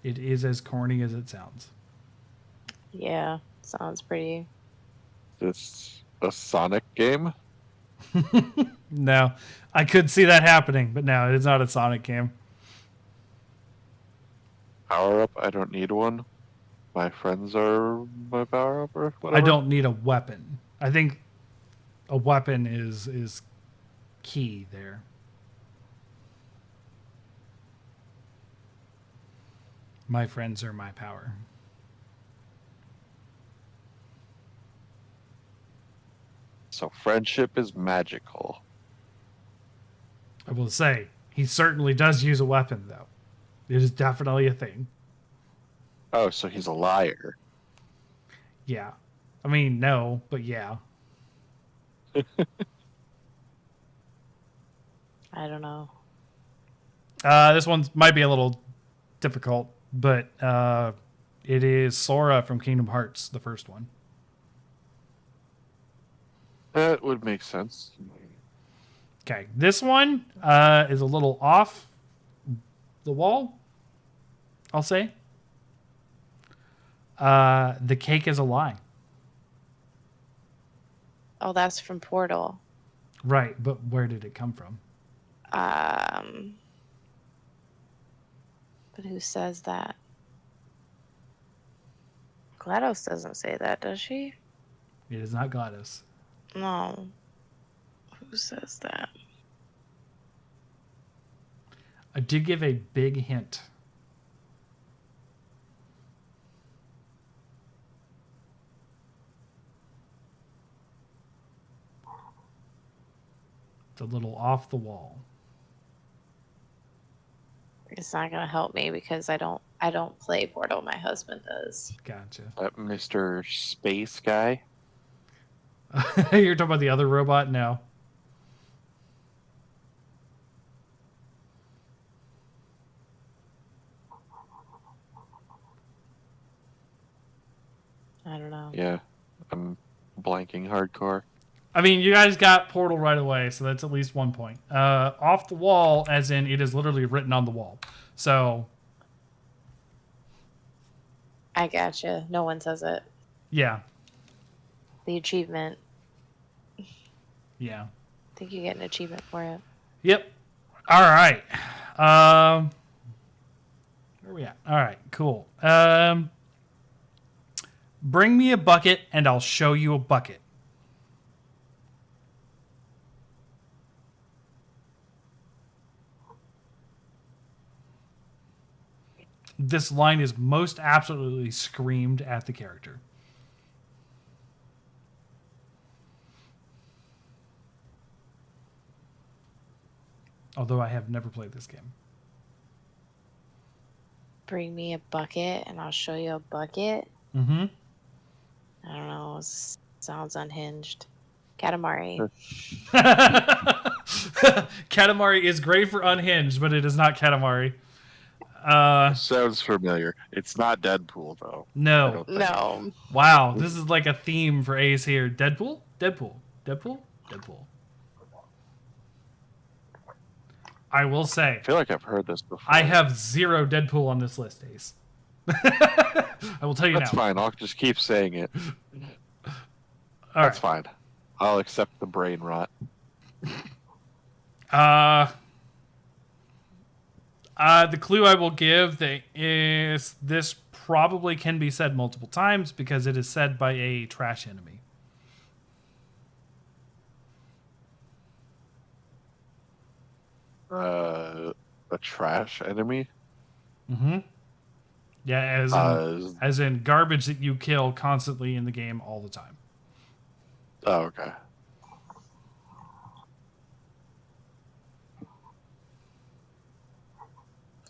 It is as corny as it sounds. Yeah, sounds pretty. This a Sonic game? No, I could see that happening, but no, it is not a Sonic game. Power up? I don't need one. My friends are my power up or whatever. I don't need a weapon. I think a weapon is key there. My friends are my power. So friendship is magical. I will say, he certainly does use a weapon, though. It is definitely a thing. Oh, so he's a liar. Yeah. I mean, no, but yeah. I don't know. This one might be a little difficult, but it is Sora from Kingdom Hearts, the first one. That would make sense. Okay, this one is a little off the wall, I'll say. The cake is a lie. Oh, that's from Portal. Right, but where did it come from? But who says that? GLaDOS doesn't say that, does she? It is not GLaDOS. No. Who says that? I did give a big hint. It's a little off the wall. It's not gonna help me because I don't play Portal. My husband does. Gotcha. That Mr. Space guy? You're talking about the other robot? No. I don't know. Yeah. I'm blanking hardcore. I mean, you guys got Portal right away, so that's at least 1 point. Off the wall, as in it is literally written on the wall. So, I gotcha. No one says it. yeah. The achievement. Yeah. I think you get an achievement for it. Yep. All right. Where are we at? All right, cool. Bring me a bucket and I'll show you a bucket. This line is most absolutely screamed at the character. Although I have never played this game. Bring me a bucket and I'll show you a bucket. Mm-hmm. I don't know. Sounds unhinged. Katamari. Katamari is great for unhinged, but it is not Katamari. Sounds familiar. It's not Deadpool, though. I No. don't think. No. Wow, this is like a theme for Ace here. Deadpool? Deadpool. Deadpool? Deadpool. I will say, I feel like I've heard this before. I have 0 Deadpool on this list, Ace. I will tell you That's now. fine. I'll just keep saying it. All That's right. fine. I'll accept the brain rot. The clue I will give is this probably can be said multiple times because it is said by a trash enemy. A trash enemy. Mm-hmm. Yeah, Uh, as in garbage that you kill constantly in the game all the time. oh, okay.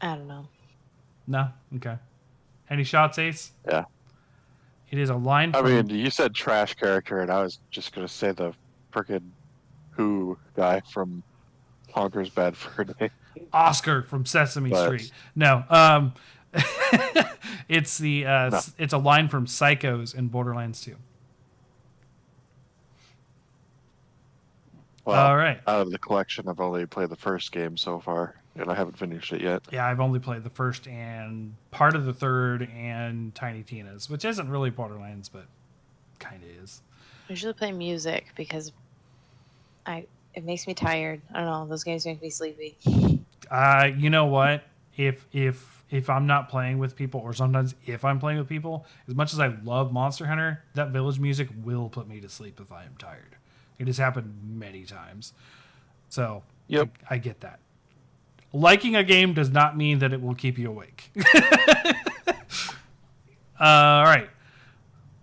I don't know. No? Okay. Any shots, Ace? Yeah. It is a line I from mean, you said trash character, and I was just gonna say the frickin' Who guy from Honker's Bad Fur Day. Oscar from Sesame But Street. No. It's no. it's a line from Psychos in Borderlands 2. Well, All right. out of the collection, I've only played the first game so far, and I haven't finished it yet. Yeah, I've only played the first and part of the third and Tiny Tina's, which isn't really Borderlands, but kind of is. I usually play music because it makes me tired. I don't know. Those games make me sleepy. You know what? If I'm not playing with people, or sometimes if I'm playing with people, as much as I love Monster Hunter, that village music will put me to sleep if I am tired. It has happened many times. So Yep. I get that. Liking a game does not mean that it will keep you awake. All right.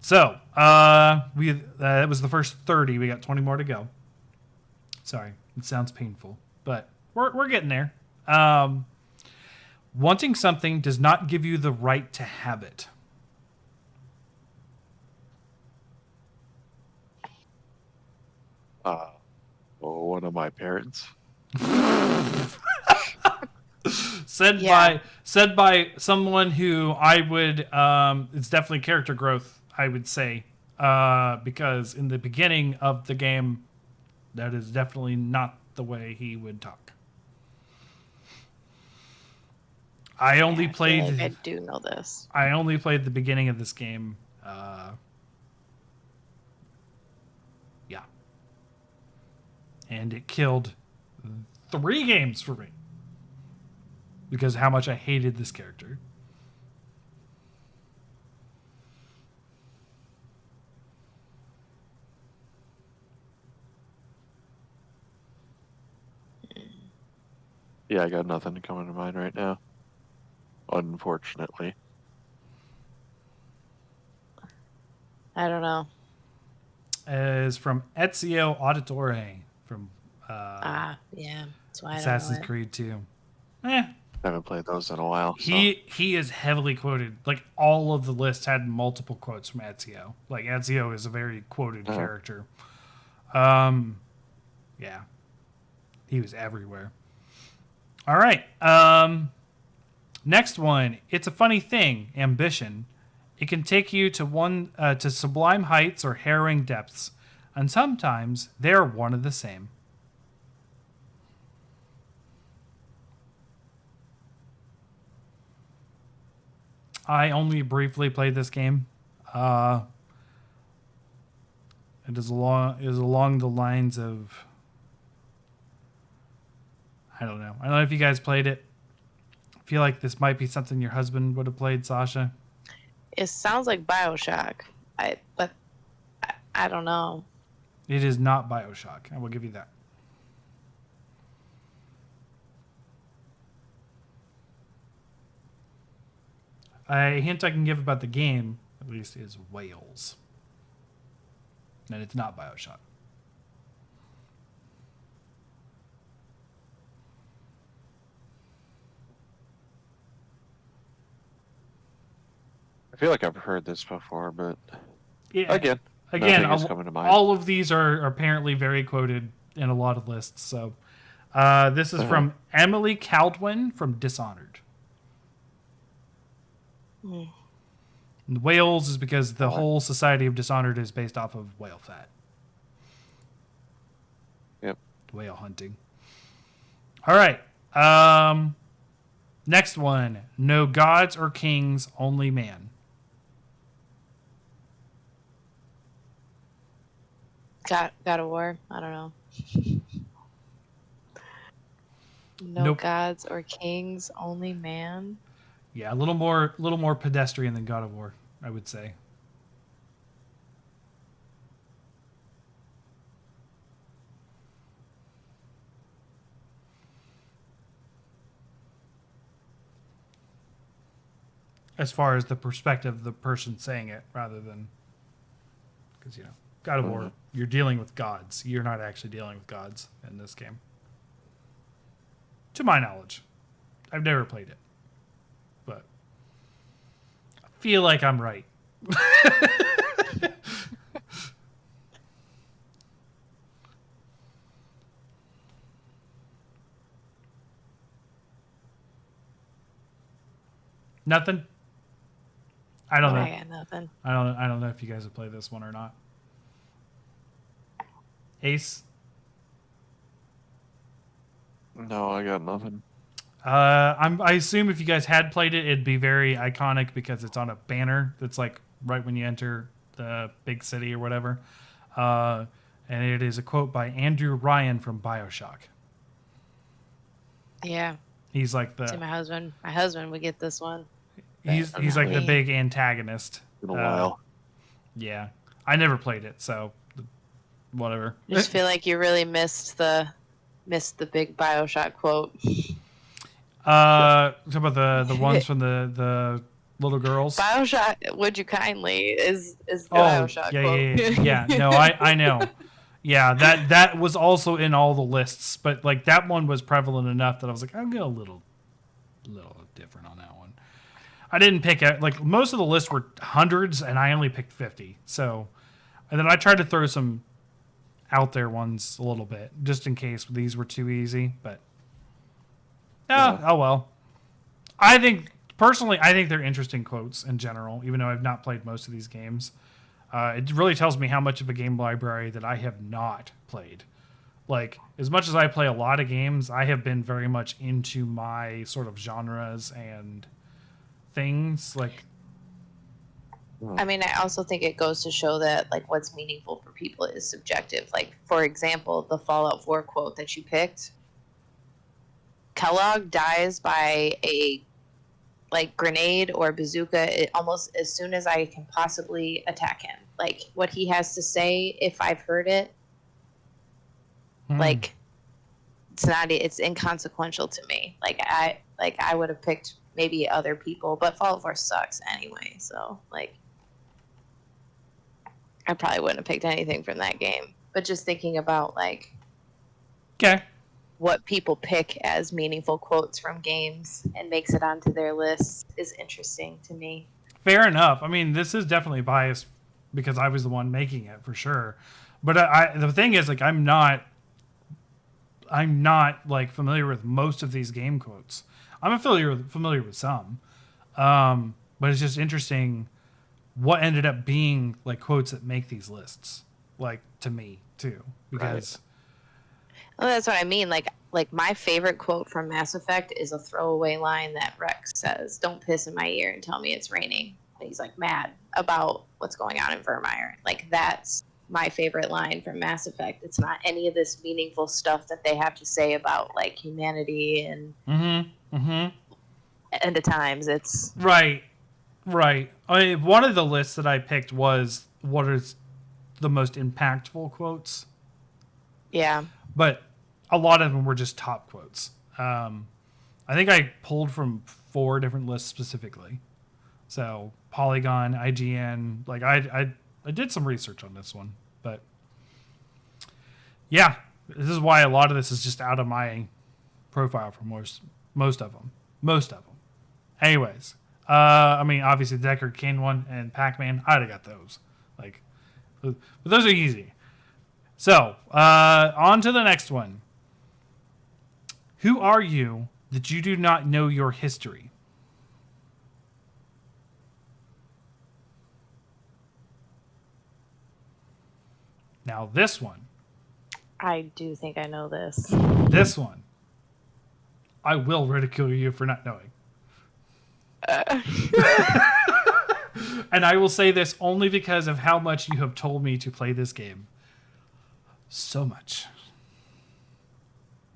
So that was the first 30. We got 20 more to go. Sorry, it sounds painful, but we're getting there. Wanting something does not give you the right to have it. One of my parents. Said by someone who I would it's definitely character growth, I would say, because in the beginning of the game, that is definitely not the way he would talk. I only I feel played like I do know this. I only played the beginning of this game. Yeah. And it killed 3 games for me because of how much I hated this character. Yeah, I got nothing coming to mind right now. Unfortunately. I don't know. Is from Ezio Auditore from Yeah. That's why I don't Assassin's know it. Creed 2. Haven't played those in a while. So. He is heavily quoted. Like all of the lists had multiple quotes from Ezio. Like Ezio is a very quoted character. Yeah. He was everywhere. All right. Next one. It's a funny thing. Ambition. It can take you to sublime heights or harrowing depths, and sometimes they are one and the same. I only briefly played this game. It is along the lines of, I don't know. I don't know if you guys played it. I feel like this might be something your husband would have played, Sasha. It sounds like BioShock. But I don't know. It is not BioShock. I will give you that. A hint I can give about the game, at least, is whales. And it's not BioShock. I feel like I've heard this before, but Yeah. again, nothing is coming to mind. All of these are apparently very quoted in a lot of lists. So this is from Emily Caldwin from Dishonored. And whales is because the whole society of Dishonored is based off of whale fat. Yep. Whale hunting. All right. Next one. No gods or kings, only man. God of War. I don't know. No Nope. gods or kings, only man. Yeah, a little more pedestrian than God of War, I would say. As far as the perspective of the person saying it, rather than because God of War, you're dealing with gods. You're not actually dealing with gods in this game, to my knowledge. I've never played it, but I feel like I'm right. Nothing. I don't know. I got nothing. I don't know if you guys have played this one or not. Ace. No, I got nothing. I assume if you guys had played it, it'd be very iconic because it's on a banner that's like right when you enter the big city or whatever. And it is a quote by Andrew Ryan from BioShock. Yeah. He's like See, my husband would get this one. he's like the big antagonist. Been a while. Yeah, I never played it, so whatever. I just feel like you really missed the big BioShock quote. Talk about the ones from the little girls. BioShock, would you kindly is the BioShock quote. Yeah. No, I know. Yeah, that was also in all the lists, but like that one was prevalent enough that I was like, I'll go a little different on that one. I didn't pick it. Like most of the lists were hundreds, and I only picked 50. So, and then I tried to throw some out there ones a little bit, just in case these were too easy. But oh well. I think they're interesting quotes in general, even though I've not played most of these games. It really tells me how much of a game library that I have not played. Like, as much as I play a lot of games, I have been very much into my sort of genres and things. Like, I mean, I also think it goes to show that like what's meaningful for people is subjective. Like, for example, the Fallout 4 quote that you picked. Kellogg dies by a grenade or bazooka almost as soon as I can possibly attack him. Like what he has to say, if I've heard it, like it's inconsequential to me. Like I would have picked maybe other people, but Fallout 4 sucks anyway. So like I probably wouldn't have picked anything from that game. But just thinking about like what people pick as meaningful quotes from games and makes it onto their list is interesting to me. Fair enough. I mean, this is definitely biased because I was the one making it for sure. But the thing is, like, I'm not like familiar with most of these game quotes. I'm familiar with some, but it's just interesting what ended up being like quotes that make these lists, like to me too, because. Right. Well, that's what I mean. Like my favorite quote from Mass Effect is a throwaway line that Rex says, "Don't piss in my ear and tell me it's raining." And he's like mad about what's going on in Vermire. Like that's my favorite line from Mass Effect. It's not any of this meaningful stuff that they have to say about like humanity and end of times. It's right. I mean, one of the lists that I picked was what is the most impactful quotes. Yeah. But a lot of them were just top quotes. I think I pulled from 4 different lists specifically. So Polygon, IGN, like I did some research on this one, but yeah, this is why a lot of this is just out of my profile for most of them. Anyways, I mean, obviously the Deckard Cain one and Pac-Man, I already got those. Like, but those are easy. So, on to the next one. Who are you that you do not know your history? Now, this one. I do think I know this. This one. I will ridicule you for not knowing. And I will say this only because of how much you have told me to play this game. So much.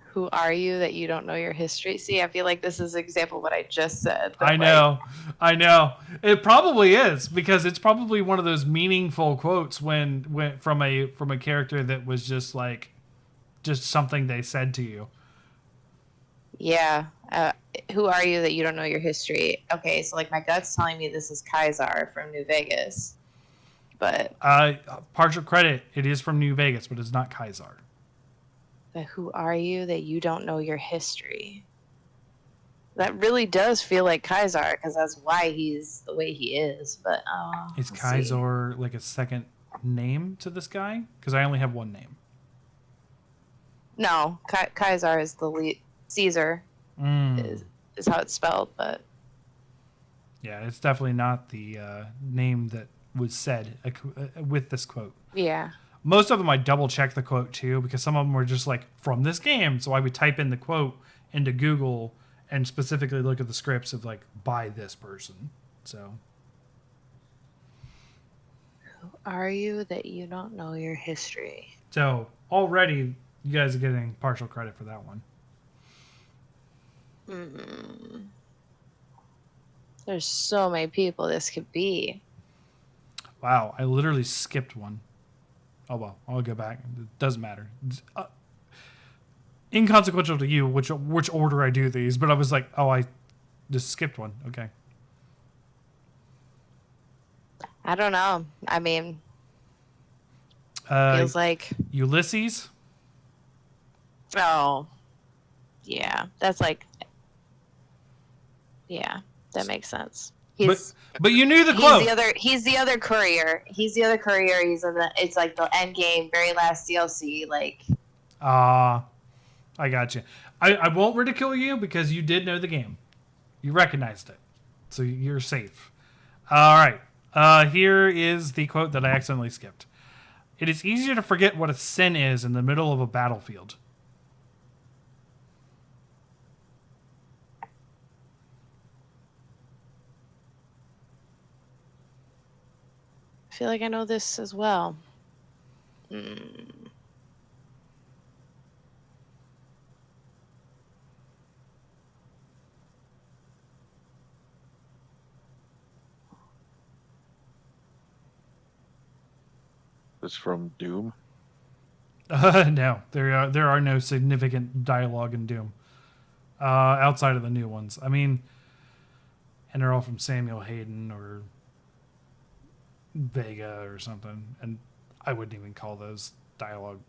Who are you that you don't know your history? See, I feel like this is an example of what I just said. but, I like, know. I know. It probably is because it's probably one of those meaningful quotes when from a character that was just like just something they said to you. yeah. Who are you that you don't know your history? Okay, so like my gut's telling me this is Kaisar from New Vegas, but Partial credit, it is from New Vegas, but it's not Kaisar. who are you that you don't know your history? That really does feel like Kaisar because that's why he's the way he is. But Is let's see. Kaisar like a second name to this guy? Because I only have one name. No, Kaisar is the lead. Caesar is how it's spelled, but Yeah, it's definitely not the name that was said with this quote. yeah. Most of them I double check the quote too because some of them were just like from this game. So I would type in the quote into Google and specifically look at the scripts of like by this person. So Who are you that you don't know your history? already you guys are getting partial credit for that one. There's so many people this could be. Wow, I literally skipped one. Oh well, I'll go back. It doesn't matter. It's, inconsequential to you which order I do these, but I was like, oh, I just skipped one. Okay. I don't know. I mean, feels like Ulysses. oh, yeah. That's like yeah. That makes sense. But you knew the quote. He's the other courier. He's in the. It's like the end game, very last DLC. Like. I got you. I won't ridicule you because you did know the game. You recognized it, so you're safe. All right. Here is the quote that I accidentally skipped. It is easier to forget what a sin is in the middle of a battlefield. I feel like I know this as well. It's from Doom. No, there are no significant dialogue in Doom outside of the new ones. I mean, and they're all from Samuel Hayden or Vega or something, and I wouldn't even call those dialogue.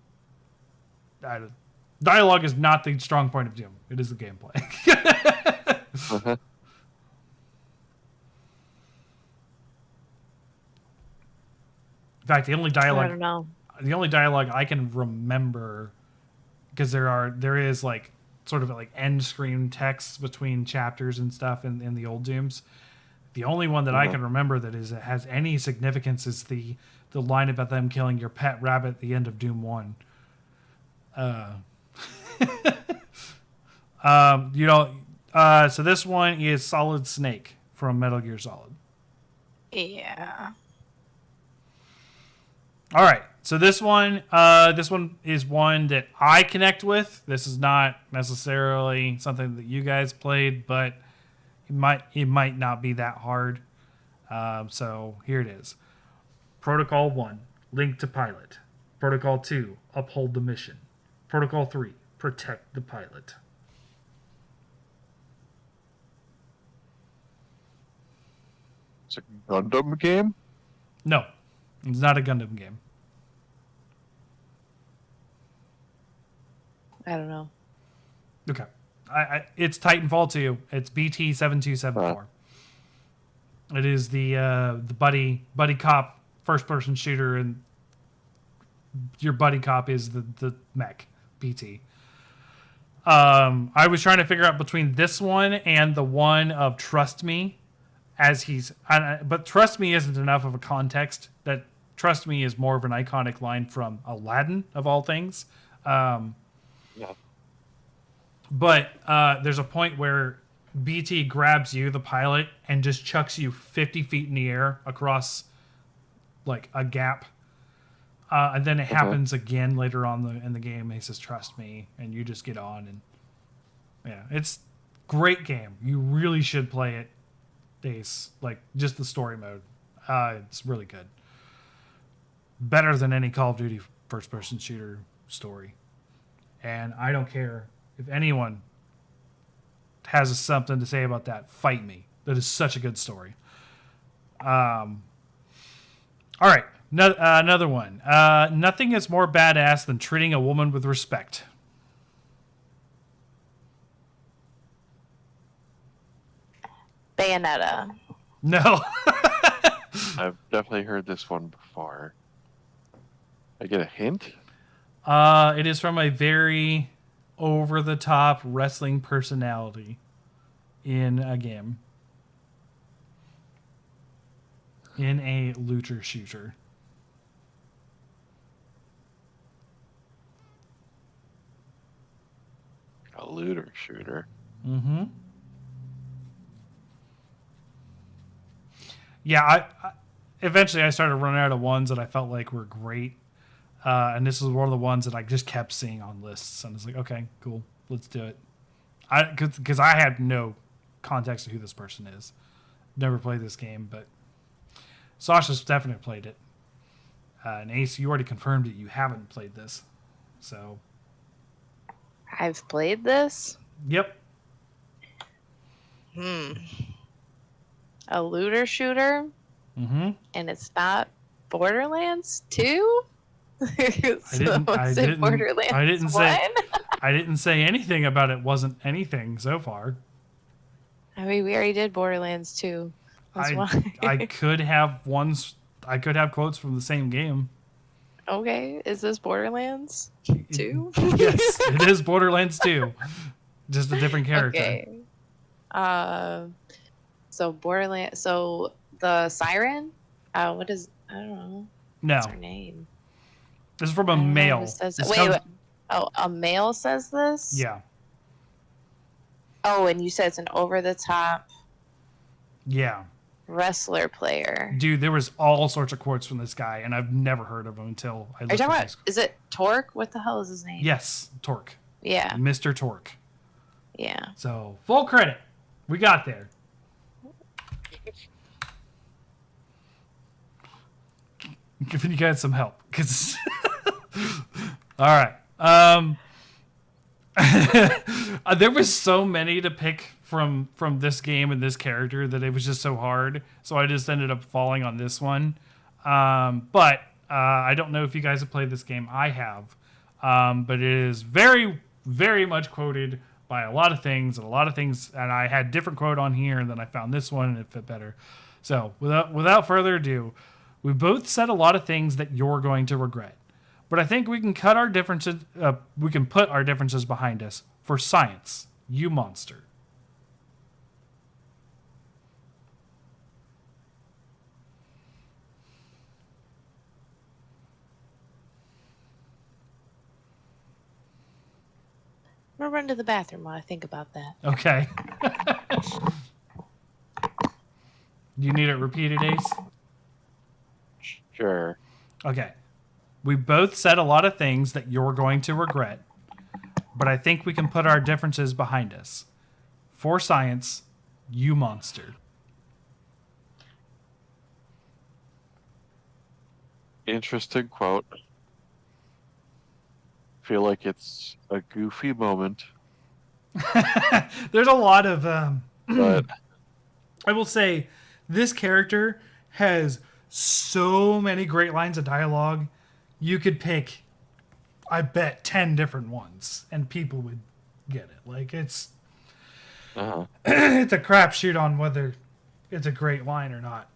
Dialogue is not the strong point of Doom. It is the gameplay. Uh-huh. In fact, the only I dialogue don't know. I can remember, because there is like sort of like end screen text between chapters and stuff in the old Dooms. The only one that I can remember that has any significance is the line about them killing your pet rabbit at the end of Doom 1. So this one is Solid Snake from Metal Gear Solid. Yeah. All right. So this one is one that I connect with. This is not necessarily something that you guys played, but it might not be that hard. So here it is. Protocol 1, link to pilot. Protocol 2, uphold the mission. Protocol 3, protect the pilot. It's a Gundam game? No, it's not a Gundam game. I don't know. Okay. It's Titanfall 2. It's BT 7274. It is the buddy cop first person shooter, and your buddy cop is the mech BT. I was trying to figure out between this one and the one of Trust Me, but Trust Me isn't enough of a context. That Trust Me is more of an iconic line from Aladdin of all things. Yeah. But there's a point where BT grabs you, the pilot, and just chucks you 50 feet in the air across like a gap. And then it happens again later on in the game. He says, "Trust me," and you just get on. And yeah, it's great game. You really should play it, Ace. Like just the story mode. It's really good. Better than any Call of Duty first-person shooter story. And I don't care if anyone has something to say about that. Fight me. That is such a good story. All right. Another one. Nothing is more badass than treating a woman with respect. Bayonetta. No. I've definitely heard this one before. I get a hint? It is from a very over-the-top wrestling personality in a game. In a looter shooter. A looter shooter. Mm-hmm. Yeah, I eventually I started running out of ones that I felt like were great. And this is one of the ones that I just kept seeing on lists. And I was like, okay, cool, let's do it. Because I had no context of who this person is. Never played this game, but Sasha's definitely played it. And Ace, you already confirmed that you haven't played this. So, I've played this. yep. A looter shooter, Mm-hmm. and it's not Borderlands 2? I didn't Borderlands I didn't 1? say I didn't say anything about it wasn't anything so far. I mean, we already did Borderlands 2. That's why. I could have quotes from the same game. Okay, is this Borderlands 2? Yes, it is Borderlands 2. Just a different character. Okay. So Borderlands. So the siren. What is? I don't know. No, What's her name? this is from I a don't know male. who says- This wait, comes- wait. Oh, a male says this. Yeah, Oh, and you said it's an over-the-top yeah, wrestler player. dude. There was all sorts of quotes from this guy, and I've never heard of him until I Are you looked talking at about? this. Is it Torque? What the hell is his name? Yes, Torque, Yeah. Mr. Torque. Yeah. So full credit, we got there. Giving you guys some help, because all right. There was so many to pick from this game and this character that it was just so hard. So I just ended up falling on this one. But I don't know if you guys have played this game. I have, but it is very, very much quoted by a lot of things, and I had different quote on here, and then I found this one and it fit better. So without further ado, we both said a lot of things that you're going to regret. But I think we can cut our differences. We can put our differences behind us for science. You monster. I'm gonna run to the bathroom while I think about that. Okay. Do you need it repeated, Ace? Sure. Okay. We both said a lot of things that you're going to regret, but I think we can put our differences behind us. For science, you monster. Interesting quote. Feel like it's a goofy moment, There's a lot of. but I will say, this character has so many great lines of dialogue. You could pick, I bet, 10 different ones, and people would get it. Like it's it's a crapshoot on whether it's a great line or not.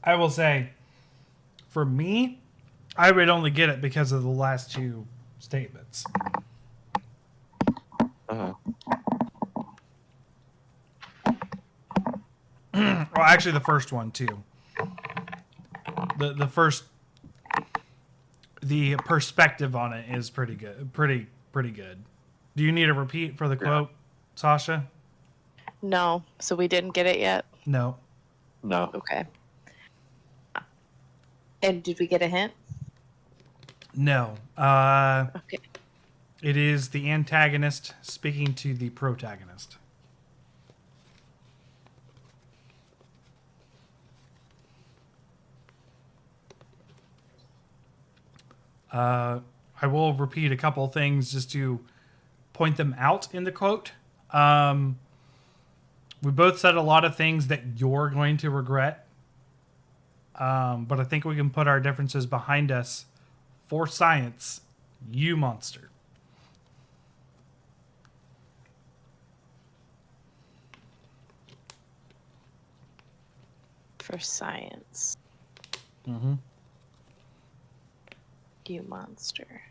I will say, for me, I would only get it because of the last two statements. Well, actually, the first one too. The first the perspective on it is pretty good. Pretty good. Do you need a repeat for the quote, Sasha? No, so we didn't get it yet. No. No. Okay. And did we get a hint? No. Okay. It is the antagonist speaking to the protagonist. I will repeat a couple of things just to point them out in the quote. We both said a lot of things that you're going to regret. But I think we can put our differences behind us for science, you monster. For science. Mm-hmm. You monster.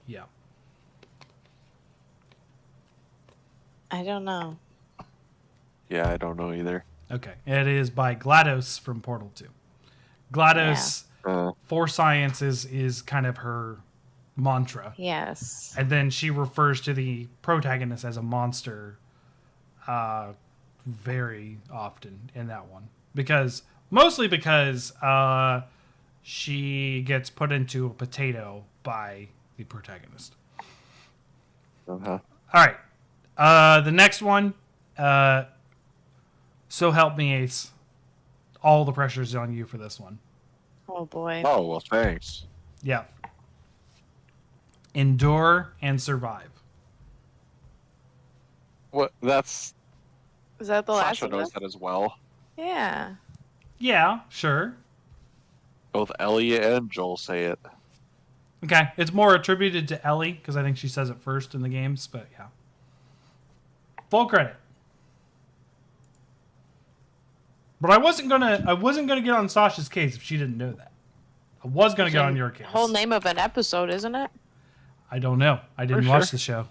Yeah. I don't know. Yeah, I don't know either. Okay. It is by GLaDOS from Portal 2. GLaDOS, for science is kind of her mantra. Yes. And then she refers to the protagonist as a monster very often in that one. Mostly because she gets put into a potato by the protagonist. Uh-huh. All right. The next one, so help me, Ace. All the pressure's on you for this one. Oh boy. Oh, well, thanks. Yeah. Endure and survive. What? That's... Is that the last Sasha one? knows that as well. Yeah. Yeah, sure. Both Ellie and Joel say it. Okay. It's more attributed to Ellie because I think she says it first in the games, but yeah. Full credit. But I wasn't gonna get on Sasha's case if she didn't know that. I was gonna get on your case. Whole name of an episode, isn't it? I don't know. I didn't For watch sure. the show.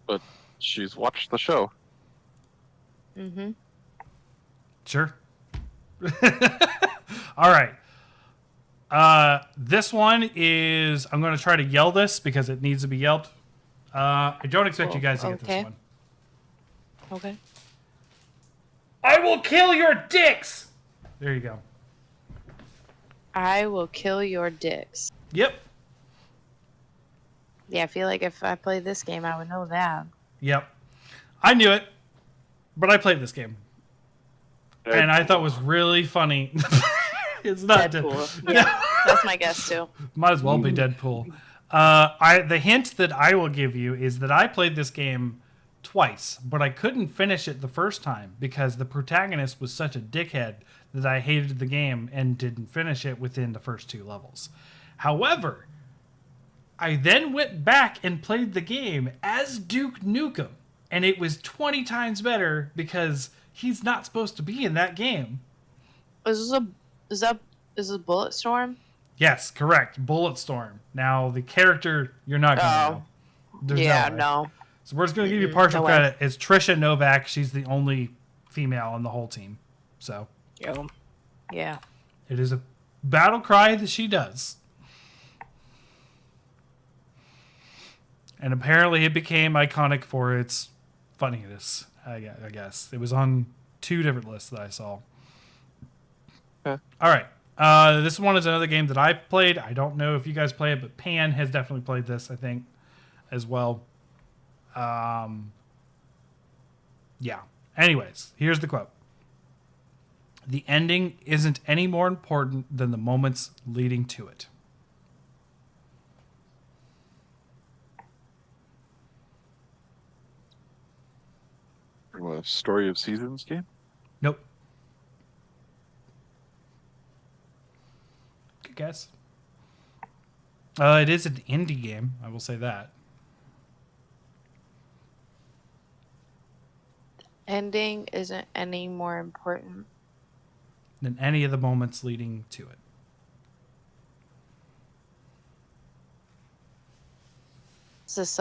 But she's watched the show. Mm-hmm. Sure. All right. This one is... I'm going to try to yell this because it needs to be yelled. I don't expect you guys to get this Okay. one. Okay. I will kill your dicks! There you go. I will kill your dicks. Yep. Yeah, I feel like if I played this game, I would know that. Yep. I knew it, but I played this game. And I thought it was really funny. It's not Deadpool. Yeah, that's my guess too. Might as well be Deadpool. The hint that I will give you is that I played this game twice, but I couldn't finish it the first time because the protagonist was such a dickhead that I hated the game and didn't finish it within the first 2 levels. However, I then went back and played the game as Duke Nukem, and it was 20 times better because he's not supposed to be in that game. Is this a Bulletstorm? Yes, correct. Bulletstorm. Now, the character, you're not going to know. There's Yeah, way. no. So we're just going to give you partial no way. credit. It's Trisha Novak. She's the only female on the whole team. So Yeah. it is a battle cry that she does. And apparently it became iconic for its funniness, I guess. It was on 2 different lists that I saw. Okay. All right. This one is another game that I've played. I don't know if you guys play it, but Pan has definitely played this, I think, as well. Yeah. Anyways, here's the quote. The ending isn't any more important than the moments leading to it. From a Story of Seasons game? Nope. Good guess. It is an indie game, I will say that. Ending isn't any more important. Than any of the moments leading to it. Is this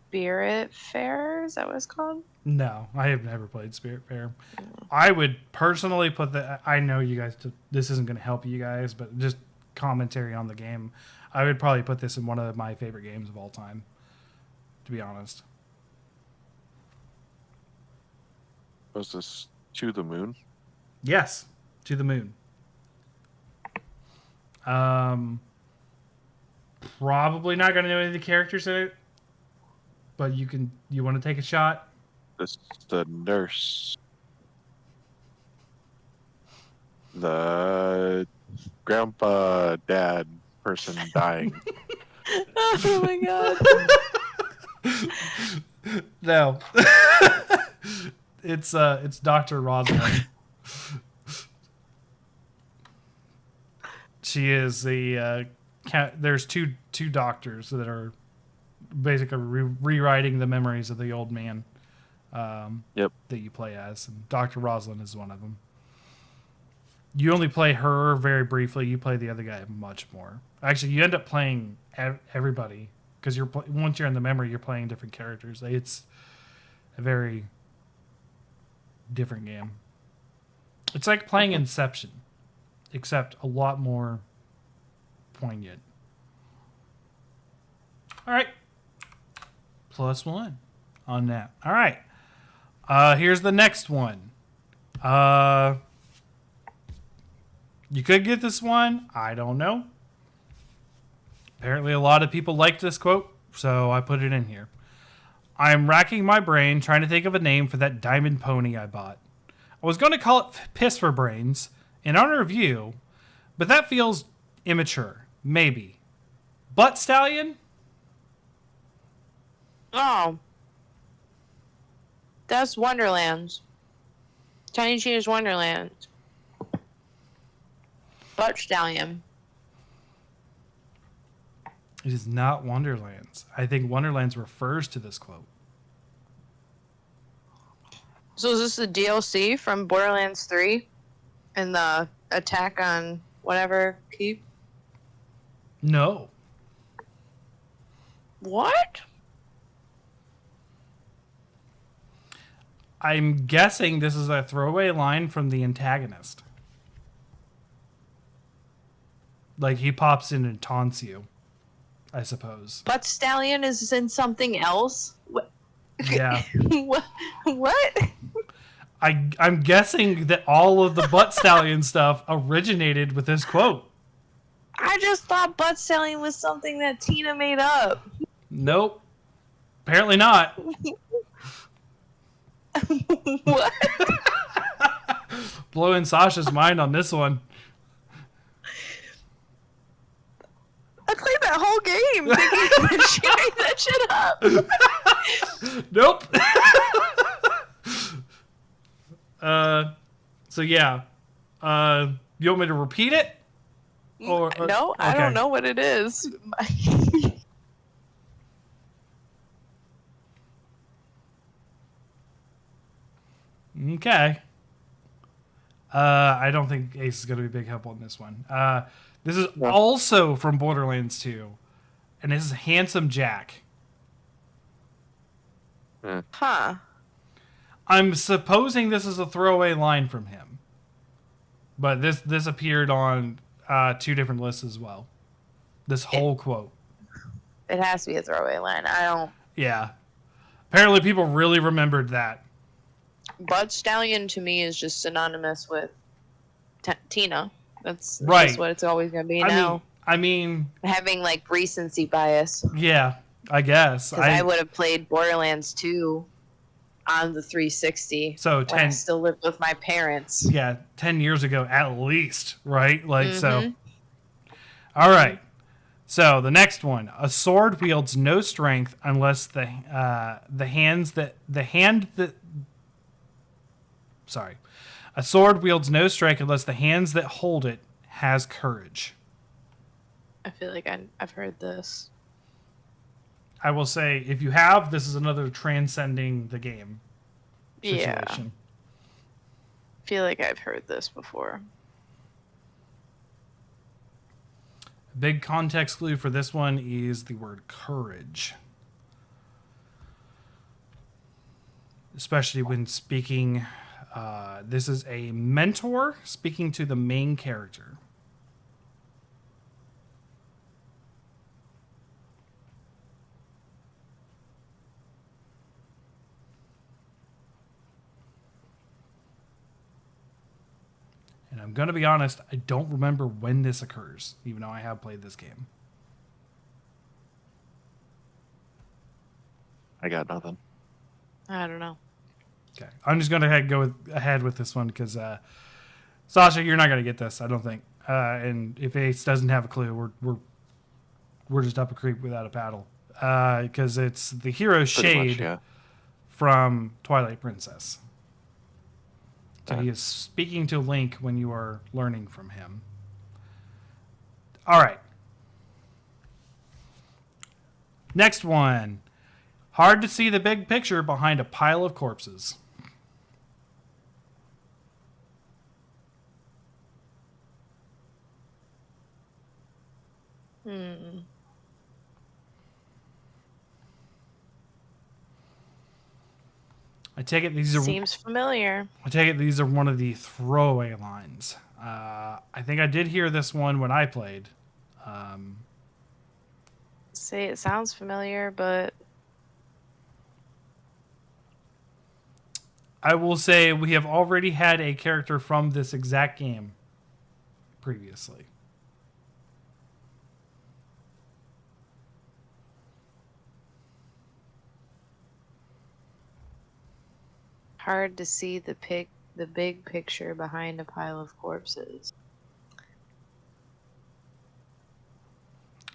Spirit Fair? Is that what it's called? No, I have never played Spiritfarer. I would personally put I know you guys. This isn't going to help you guys, but just commentary on the game. I would probably put this in one of my favorite games of all time. To be honest. Was this To the Moon? Yes, To the Moon. Probably not going to know any of the characters in it, but you want to take a shot? This the nurse. The grandpa dad person dying. Oh my god. No. It's Dr. Rosalind. She is the there's two doctors that are basically rewriting the memories of the old man Yep. that you play as, and Dr. Rosalind is one of them. You only play her very briefly. You play the other guy much more. Actually, you end up playing everybody because once you're in the memory, you're playing different characters. It's a very different game. It's like playing Inception, except a lot more poignant. All right, +1 on that. All right, here's the next one. You could get this one. I don't know. Apparently, a lot of people liked this quote, so I put it in here. I'm racking my brain trying to think of a name for that diamond pony I bought. I was going to call it Piss for Brains in honor of you, but that feels immature. Maybe. Butt Stallion? Oh. That's Wonderlands. Tiny Tina's Wonderland. Butt Stallion. It is not Wonderlands. I think Wonderlands refers to this quote. So is this the DLC from Borderlands 3? And the attack on whatever keep? No. What? I'm guessing this is a throwaway line from the antagonist. Like he pops in and taunts you, I suppose. Butt Stallion is in something else? What? Yeah. What? I'm guessing that all of the Butt Stallion stuff originated with this quote. I just thought Butt Stallion was something that Tina made up. Nope. Apparently not. What? Blowing Sasha's mind on this one. I played that whole game thinking that she made that shit up. Nope. So yeah. You want me to repeat it? Or No, I okay. don't know what it is. Okay. I don't think Ace is going to be a big help on this one. This is also from Borderlands 2, and this is Handsome Jack. Huh. I'm supposing this is a throwaway line from him, but this appeared on 2 different lists as well. This whole quote. It has to be a throwaway line. I don't. Yeah. Apparently, people really remembered that. Butt Stallion to me is just synonymous with Tina. That's Right. just what it's always going to be now. I mean, Having like recency bias. yeah, I guess. Because I would have played Borderlands 2 on the 360. So when I still lived with my parents. Yeah, 10 years ago at least, right? Like, so. Mhm. All right. So the next one. A sword wields no strength unless the hand that sorry. A sword wields no strength unless the hands that hold it has courage. I feel like I've heard this. I will say, if you have, this is another transcending the game situation. Yeah. I feel like I've heard this before. Big context clue for this one is the word courage. especially when speaking. This is a mentor speaking to the main character. And I'm going to be honest, I don't remember when this occurs, even though I have played this game. I got nothing. I don't know. Okay, I'm just going to go ahead with this one because Sasha, you're not going to get this, I don't think. And if Ace doesn't have a clue, we're just up a creek without a paddle. Because it's the hero Pretty Shade much, yeah. from Twilight Princess. So Yeah. he is speaking to Link when you are learning from him. All right. Next one. Hard to see the big picture behind a pile of corpses. I take it these are Seems familiar. these are one of the throwaway lines. I think I did hear this one when I played. Say it sounds familiar, but I will say we have already had a character from this exact game previously. hard to see the big picture behind a pile of corpses.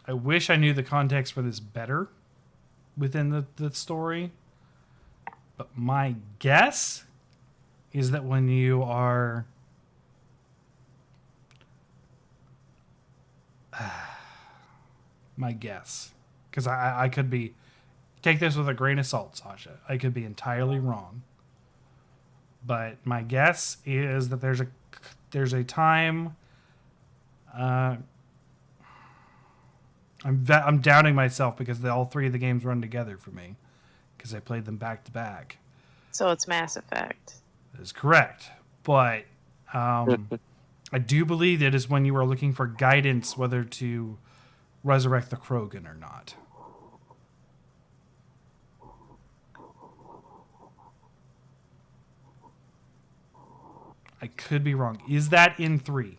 I wish I knew the context for this better within the story. But my guess is that when you are my guess, because I could be, take this with a grain of salt, Sasha. I could be entirely wrong. But my guess is that there's a time. I'm doubting myself because all three of the games run together for me because I played them back to back. So it's Mass Effect. That is correct, but I do believe it is when you are looking for guidance whether to resurrect the Krogan or not. I could be wrong. Is that in 3?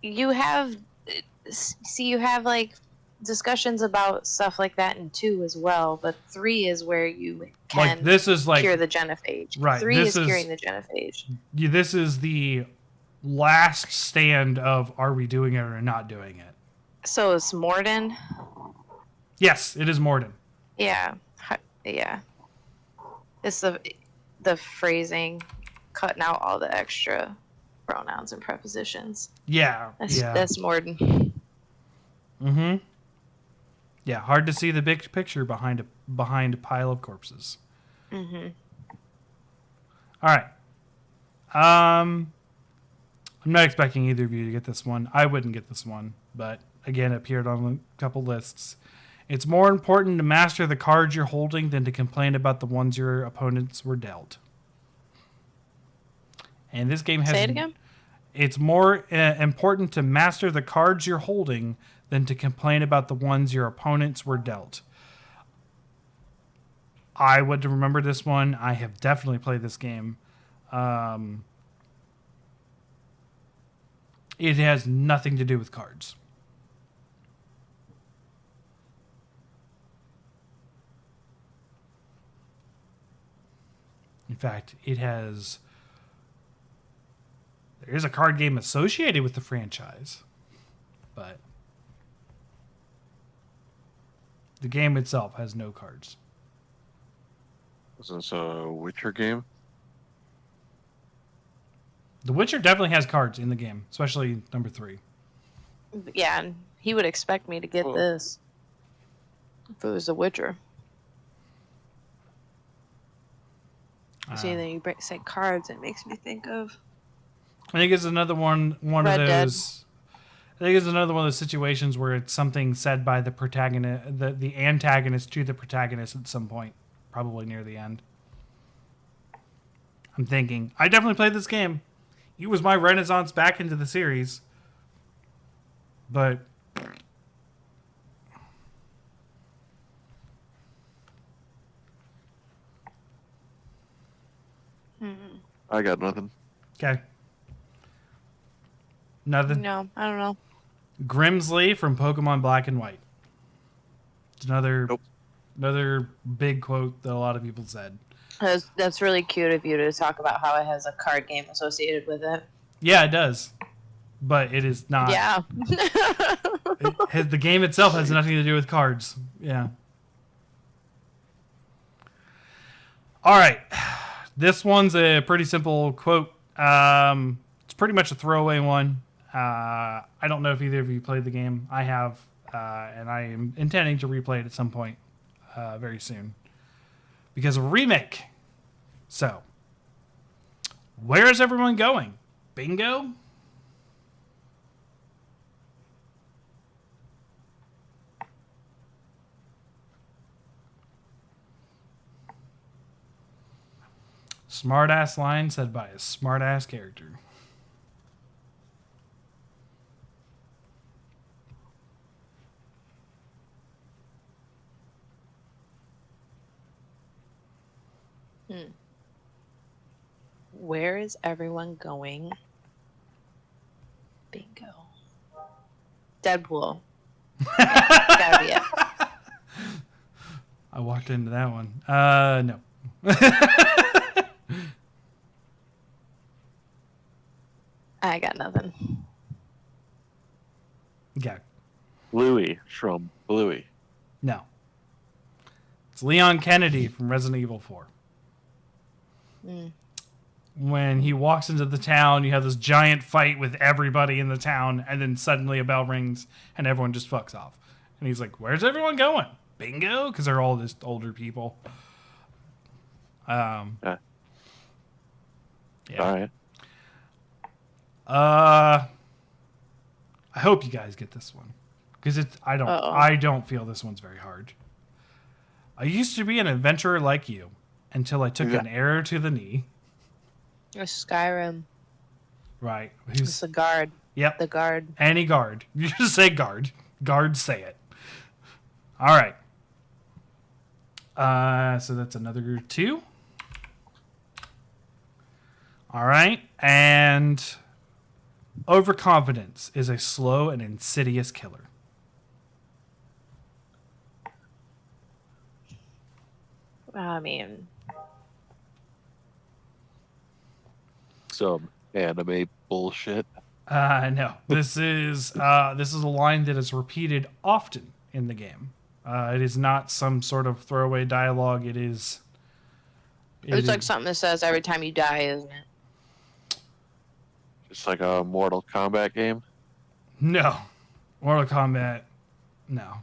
You have like discussions about stuff like that in 2 as well, but 3 is where you can Like this is like cure the genophage. Right, 3 this is is- curing the genophage. this is the last stand of are we doing it or not doing it. So it's Morden. Yes, it is Morden. Yeah. Yeah. It's the phrasing, cutting out all the extra pronouns and prepositions. Yeah, That's Morden. Mm-hmm. Yeah, hard to see the big picture behind a pile of corpses. Mm-hmm. All right. I'm not expecting either of you to get this one. I wouldn't get this one, but again, it appeared on a couple lists. It's more important to master the cards you're holding than to complain about the ones your opponents were dealt. And this game has... Say it again? It's more important to master the cards you're holding than to complain about the ones your opponents were dealt. I would remember this one. I have definitely played this game. It has nothing to do with cards. In fact, there is a card game associated with the franchise, but the game itself has no cards. Is this a Witcher game? The Witcher definitely has cards in the game, especially number 3. Yeah, and he would expect me to get Oh. this if it was The Witcher. See, then you say cards, it makes me think of I think it's another one Red of Dead. those. I think it's another one of those situations where it's something said by the protagonist, the antagonist to the protagonist at some point. probably near the end. I'm thinking. I definitely played this game. It was my renaissance back into the series. But I got nothing. okay. Nothing. No, I don't know. Grimsley from Pokemon Black and White. It's another Nope. another big quote that a lot of people said. That's really cute of you to talk about how it has a card game associated with it. Yeah, it does. But it is not. Yeah. The game itself has nothing to do with cards. Yeah. All right. This one's a pretty simple quote. It's pretty much a throwaway one. I don't know if either of you played the game. I have, and I am intending to replay it at some point very soon because of a remake. So, where is everyone going? Bingo? Smart ass line said by a smart ass character. Where is everyone going? Bingo. Deadpool. Gotta be it. I walked into that one. No. I got nothing. Okay. Bluey from Bluey. No. It's Leon Kennedy from Resident Evil 4. When he walks into the town, you have this giant fight with everybody in the town, and then suddenly a bell rings and everyone just fucks off. And he's like, where's everyone going? Bingo? Because they're all just older people. Yeah. Yeah. All right. I hope you guys get this one. Because I don't feel this one's very hard. I used to be an adventurer like you until I took Yeah. an arrow to the knee. Or Skyrim. Right. It's the guard. Yep. The guard. Any guard. You just say guard. Guards say it. All right. So that's another 2. All right. And overconfidence is a slow and insidious killer. I mean, Some anime bullshit. No. This is a line that is repeated often in the game. It is not some sort of throwaway dialogue. It is. it's like something that says every time you die, isn't it? Just like a Mortal Kombat game. No. Mortal Kombat. No.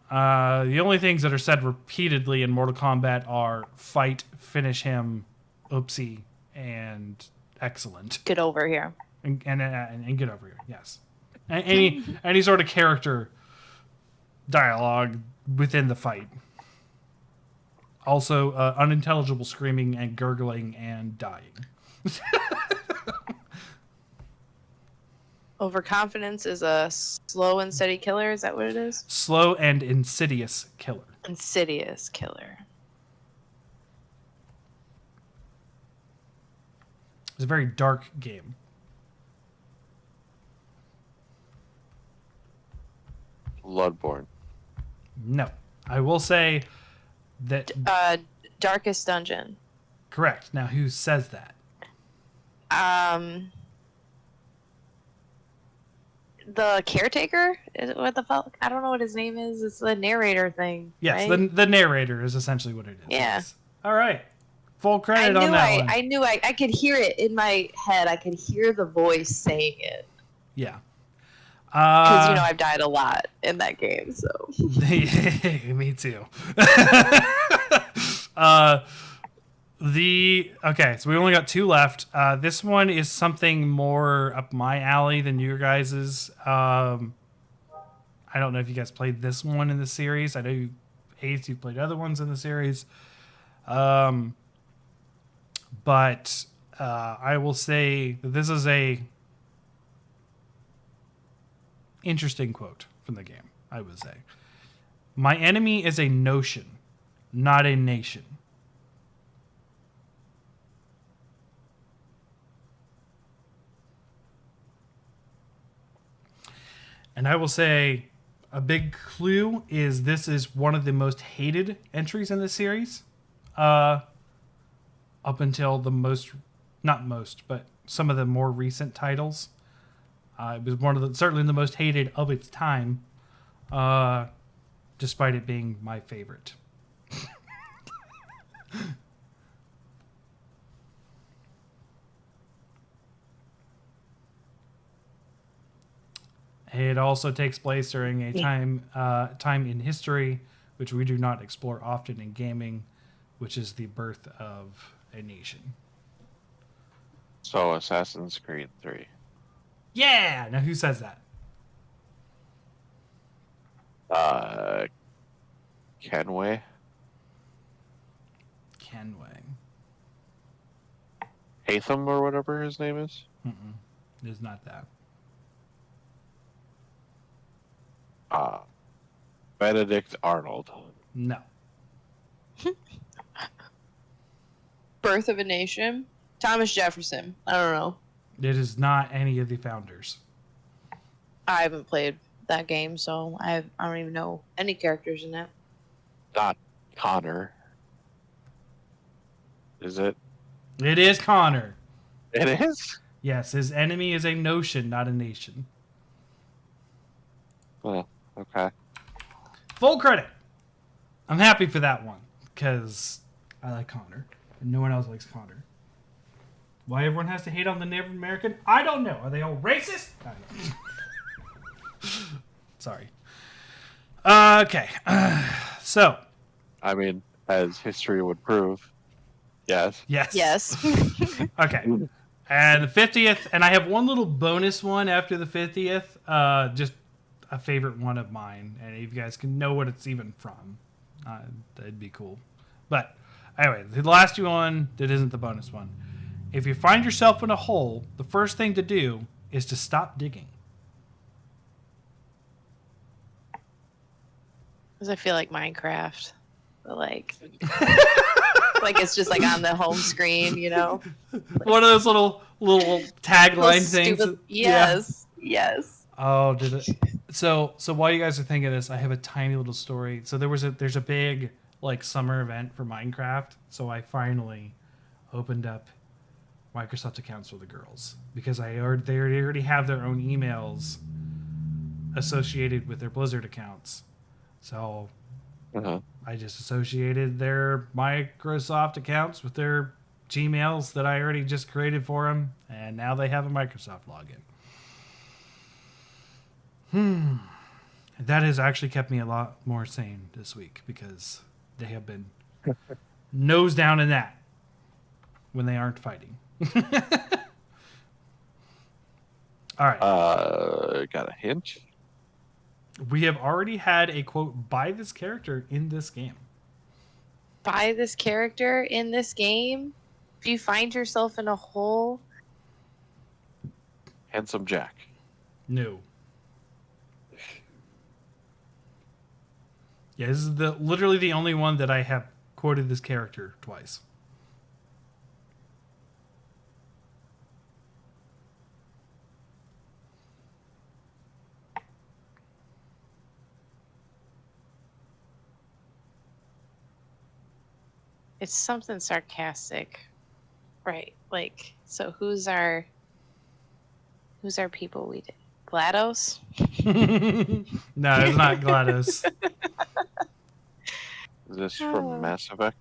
The only things that are said repeatedly in Mortal Kombat are fight, finish him, oopsie, and excellent. Get over here. And get over here. Yes. Any sort of character dialogue within the fight. Also, unintelligible screaming and gurgling and dying. Overconfidence is a slow and steady killer. Is that what it is? Slow and insidious killer. Insidious killer. It's a very dark game. Bloodborne. No. I will say that... Darkest Dungeon. correct. Now, who says that? The caretaker? What the fuck? I don't know what his name is. It's the narrator thing. Yes, right? the narrator is essentially what it is. Yeah. Yes. All right. Full credit on that one. I knew I could hear it in my head. I could hear the voice saying it. Yeah. Because, I've died a lot in that game, so. Me too. Okay, so we only got 2 left. This one is something more up my alley than your guys's. I don't know if you guys played this one in the series. I know Ace, you've played other ones in the series. But I will say that this is a interesting quote from the game, I would say. My enemy is a notion, not a nation. And I will say a big clue is this is one of the most hated entries in the series. Up until the most, not most, but some of the more recent titles. It was one of the, certainly the most hated of its time, despite it being my favorite. It also takes place during a time in history which we do not explore often in gaming, which is the birth of a nation. So Assassin's Creed 3. Yeah! Now who says that? Kenway. Kenway. Hatham or whatever his name is. It is not that. Benedict Arnold. No. Birth of a Nation. Thomas Jefferson. I don't know. It is not any of the founders. I haven't played that game, so I don't even know any characters in it. Not Connor. Is it? It is Connor. It is? Yes, his enemy is a notion, not a nation. Oh, okay. Full credit. I'm happy for that one because I like Connor and no one else likes Connor. Why everyone has to hate on the Native American? I don't know. Are they all racist? I don't know. Sorry. Okay. So. I mean, as history would prove, yes. Yes. Yes. Okay. And the 50th, and I have one little bonus one after the 50th, just a favorite one of mine, and if you guys can know what it's even from, that'd be cool. But anyway, the last one that isn't the bonus one. If you find yourself in a hole, the first thing to do is to stop digging. Because I feel like Minecraft, but like it's just like on the home screen, you know. One of those little tagline things. Stupid, yes. Yeah. Yes. Oh, did it? So while you guys are thinking of this, I have a tiny little story. So there's a big like summer event for Minecraft. So I finally opened up Microsoft accounts for the girls because they already have their own emails associated with their Blizzard accounts. So I just associated their Microsoft accounts with their Gmails that I already just created for them, and now they have a Microsoft login. That has actually kept me a lot more sane this week because they have been nose down in that when they aren't fighting. All right. Got a hint? We have already had a quote by this character in this game. By this character in this game, if you find yourself in a hole, Handsome Jack. No. Yeah, this is literally the only one that I have quoted this character twice. it's something sarcastic, right? Like, so who's our people we did? GLaDOS? No, it's not GLaDOS. Is this from Mass Effect?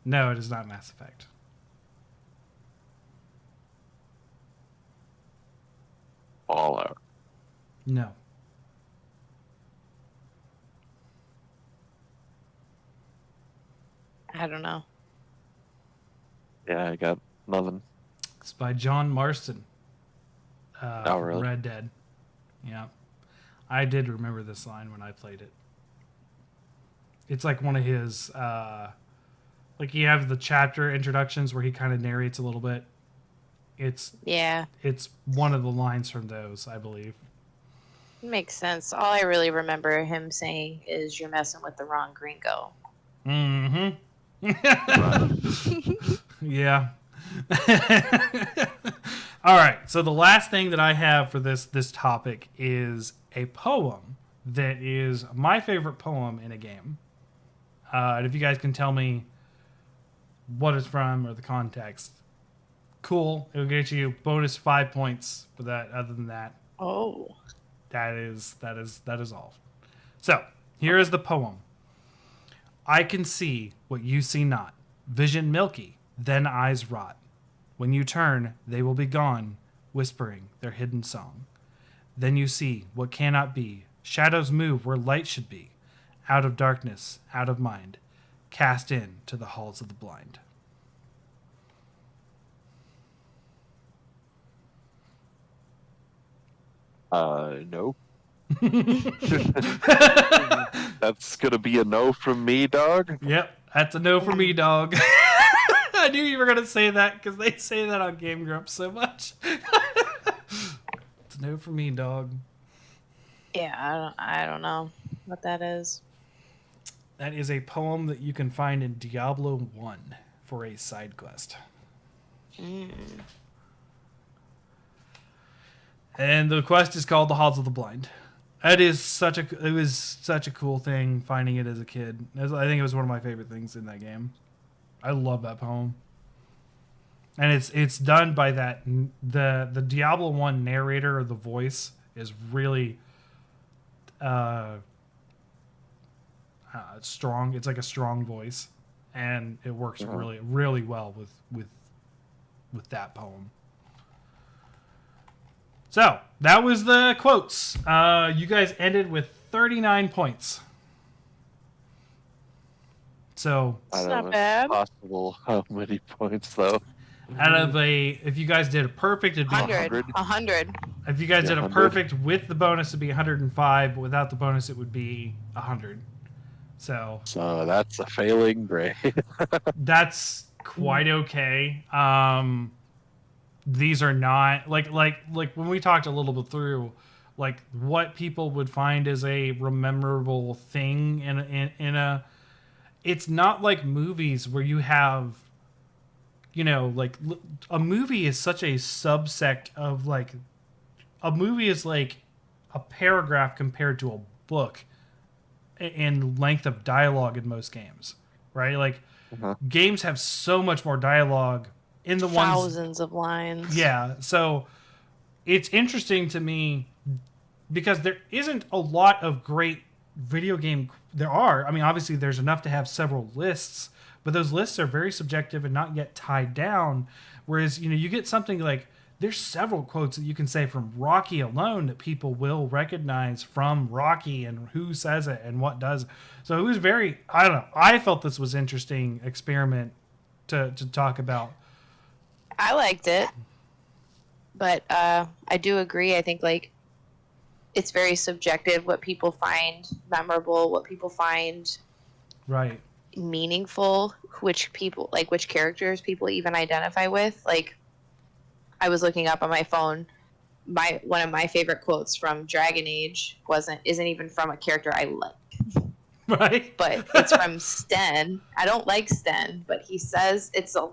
No, it is not Mass Effect. Fallout. No. I don't know. Yeah, I got nothing. It's by John Marston. Oh, really? Red Dead. Yeah. I did remember this line when I played it. it's like one of his like you have the chapter introductions where he kind of narrates a little bit. It's Yeah, one of the lines from those, I believe. makes sense. All I really remember him saying is, "You're messing with the wrong gringo." Mm-hmm. Right. Yeah. All right. So the last thing that I have for this topic is a poem that is my favorite poem in a game. And if you guys can tell me what it's from or the context, cool. It'll get you bonus 5 points for that. Other than that, Oh. that is all. So here is the poem. I can see what you see not. Vision milky, then eyes rot. When you turn, they will be gone, whispering their hidden song. Then you see what cannot be. Shadows move where light should be. Out of darkness, out of mind, cast in to the halls of the blind. No. That's gonna be a no from me, dog. Yep, that's a no for me, dog. I knew you were going to say that because they say that on Game Grumps so much. It's a no for me, dog. Yeah, I don't know what that is. That is a poem that you can find in Diablo 1 for a side quest. Mm. And the quest is called The Halls of the Blind. It was such a cool thing finding it as a kid. I think it was one of my favorite things in that game. I love that poem. And it's done by the Diablo 1 narrator, or the voice is really strong. It's like a strong voice, and it works really, really well with that poem. So that was the quotes. You guys ended with 39 points. So It's I not don't know bad. possible how many points though. out of if you guys did a perfect, it'd be 100. 100. 100. If you guys Yeah, did a 100. perfect with the bonus, it'd be 105. But without the bonus, it would be 100. So So that's a failing grade. that's quite okay. These are not like when we talked a little bit through like what people would find as a memorable thing in a. It's not like movies where you have, like a movie is such a subsect of like a movie is like a paragraph compared to a book in length of dialogue in most games, right? Like Uh-huh. games have so much more dialogue in the ones. Thousands of lines. Yeah, so it's interesting to me because there isn't a lot of great video game. There are. I mean, obviously, there's enough to have several lists, but those lists are very subjective and not yet tied down. Whereas, you get something like there's several quotes that you can say from Rocky alone that people will recognize from Rocky and who says it and what does. So it was very. I don't know. I felt this was interesting experiment to talk about. I liked it. But I do agree. I think like it's very subjective what people find memorable, what people find Right. meaningful, which characters people even identify with. Like I was looking up on my phone, one of my favorite quotes from Dragon Age isn't even from a character I like. Right. But it's from Sten. I don't like Sten, but he says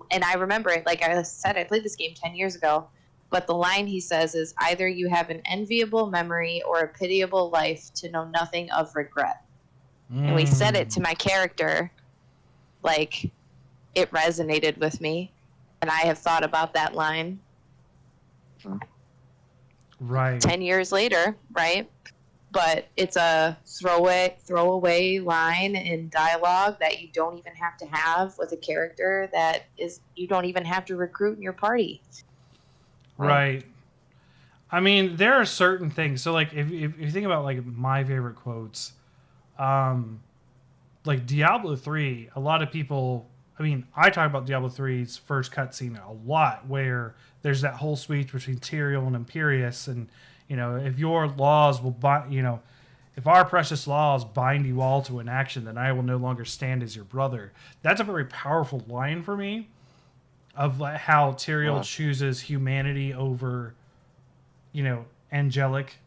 and I remember it. Like I said, I played this game 10 years ago, but the line he says is either you have an enviable memory or a pitiable life to know nothing of regret. And we said it to my character, like it resonated with me, and I have thought about that line Right. 10 years later, right? But it's a throwaway line in dialogue that you don't even have to have with a character that you don't even have to recruit in your party. Right. I mean, there are certain things. So, like, if you think about like my favorite quotes, like Diablo 3, a lot of people. I mean, I talk about Diablo 3's first cutscene a lot, where there's that whole speech between Tyrael and Imperius, and if your laws will if our precious laws bind you all to inaction, then I will no longer stand as your brother. That's a very powerful line for me of how Tyrael chooses humanity over, angelic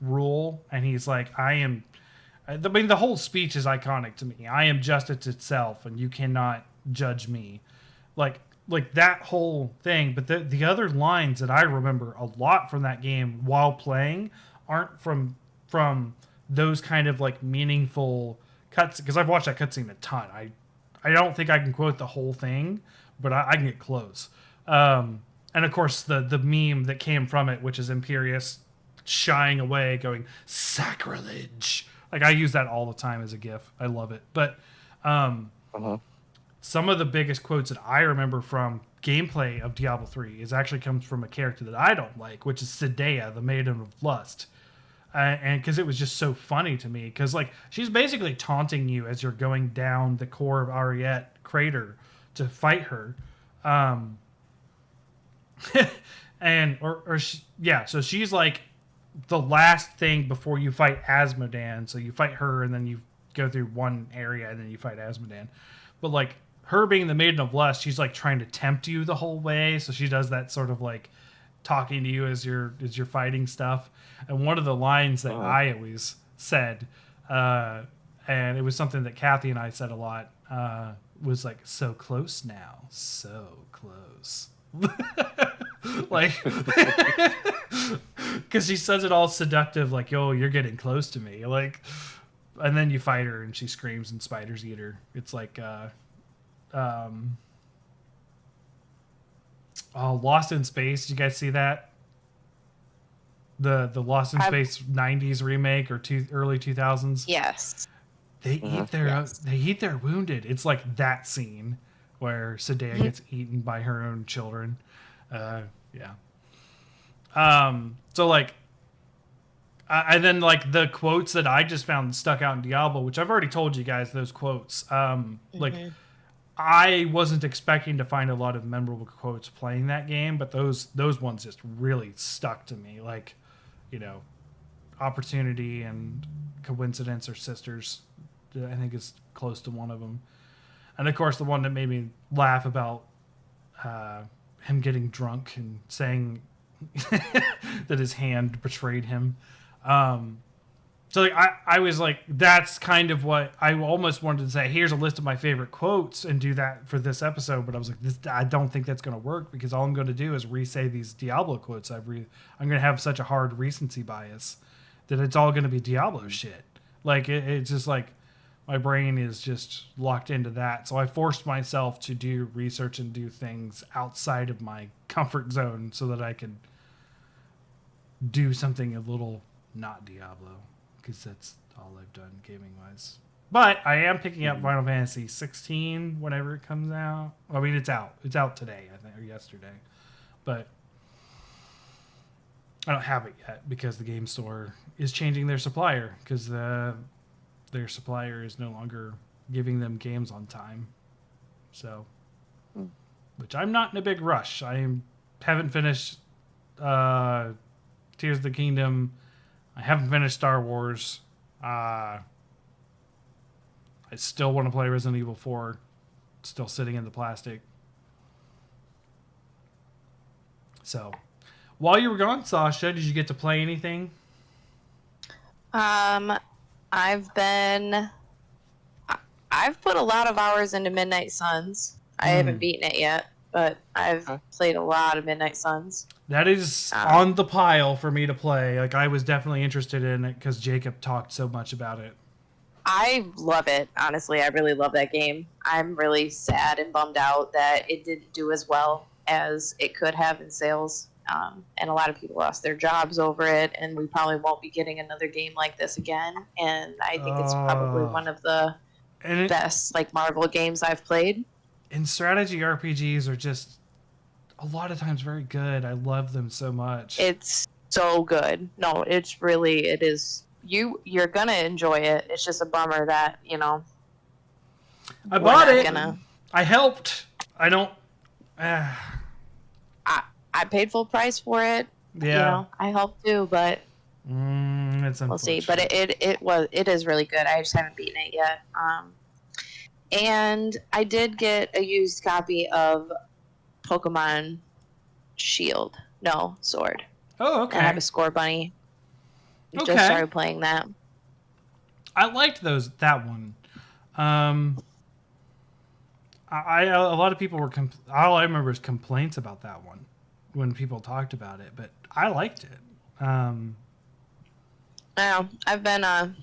rule. And he's like, the whole speech is iconic to me. I am justice itself, and you cannot judge me. Like that whole thing. But the other lines that I remember a lot from that game while playing aren't from those kind of like meaningful cuts, because I've watched that cutscene a ton. I don't think I can quote the whole thing, but I can get close. And of course the meme that came from it, which is Imperius shying away, going sacrilege. Like I use that all the time as a GIF. I love it. But some of the biggest quotes that I remember from gameplay of Diablo 3 comes from a character that I don't like, which is Sidea, the Maiden of Lust. And because it was just so funny to me, because like she's basically taunting you as you're going down the core of Ariette crater to fight her, so she's like the last thing before you fight Asmodan. So you fight her, and then you go through one area, and then you fight Asmodan. But like her being the Maiden of Lust, she's like trying to tempt you the whole way. So she does that sort of like talking to you as you're fighting stuff. And one of the lines that I always said, and it was something that Kathy and I said a lot, was like, so close now, so close. Like, because she says it all seductive, like, yo, you're getting close to me. Like, and then you fight her and she screams and spiders eat her. It's like, Lost in Space. Did you guys see that? The Lost in Space 90s remake or early 2000s? Yes. They eat their wounded. It's like that scene where Sidea gets eaten by her own children. Yeah. So like, and then like the quotes that I just found stuck out in Diablo, which I've already told you guys those quotes. Like I wasn't expecting to find a lot of memorable quotes playing that game, but those ones just really stuck to me. Like, opportunity and coincidence are sisters, I think is close to one of them. And of course, the one that made me laugh about him getting drunk and saying that his hand betrayed him. So like, I was like, that's kind of what I almost wanted to say. Here's a list of my favorite quotes and do that for this episode. But I was like, I don't think that's going to work, because all I'm going to do is re-say these Diablo quotes. I'm going to have such a hard recency bias that it's all going to be Diablo shit. Like it's just like my brain is just locked into that. So I forced myself to do research and do things outside of my comfort zone so that I can do something a little not Diablo, because that's all I've done gaming wise. But I am picking up Final Fantasy 16 whenever it comes out. I mean, it's out. It's out today, I think, or yesterday. But I don't have it yet because the game store is changing their supplier, because their supplier is no longer giving them games on time. So, which I'm not in a big rush. Haven't finished Tears of the Kingdom. I haven't finished Star Wars. I still want to play Resident Evil 4. It's still sitting in the plastic. So, while you were gone, Sasha, did you get to play anything? I've put a lot of hours into Midnight Suns. I haven't beaten it yet, but I've played a lot of Midnight Suns. That is on the pile for me to play. Like, I was definitely interested in it because Jacob talked so much about it. I love it. Honestly, I really love that game. I'm really sad and bummed out that it didn't do as well as it could have in sales. And a lot of people lost their jobs over it, and we probably won't be getting another game like this again. And I think it's probably one of the best like Marvel games I've played. And strategy RPGs are just a lot of times very good. I love them so much. It's so good. No, it is. You're gonna enjoy it. It's just a bummer that, I bought it. I helped. I don't. I paid full price for it. Yeah. I helped too, but It's We'll see. unfortunate. But it is really good. I just haven't beaten it yet. And I did get a used copy of Pokemon Sword. Oh, I have okay. a Score Bunny. Okay. Just started playing that. I liked that one. A lot of people were all I remember is complaints about that one when people talked about it, but I liked it. I know. I've been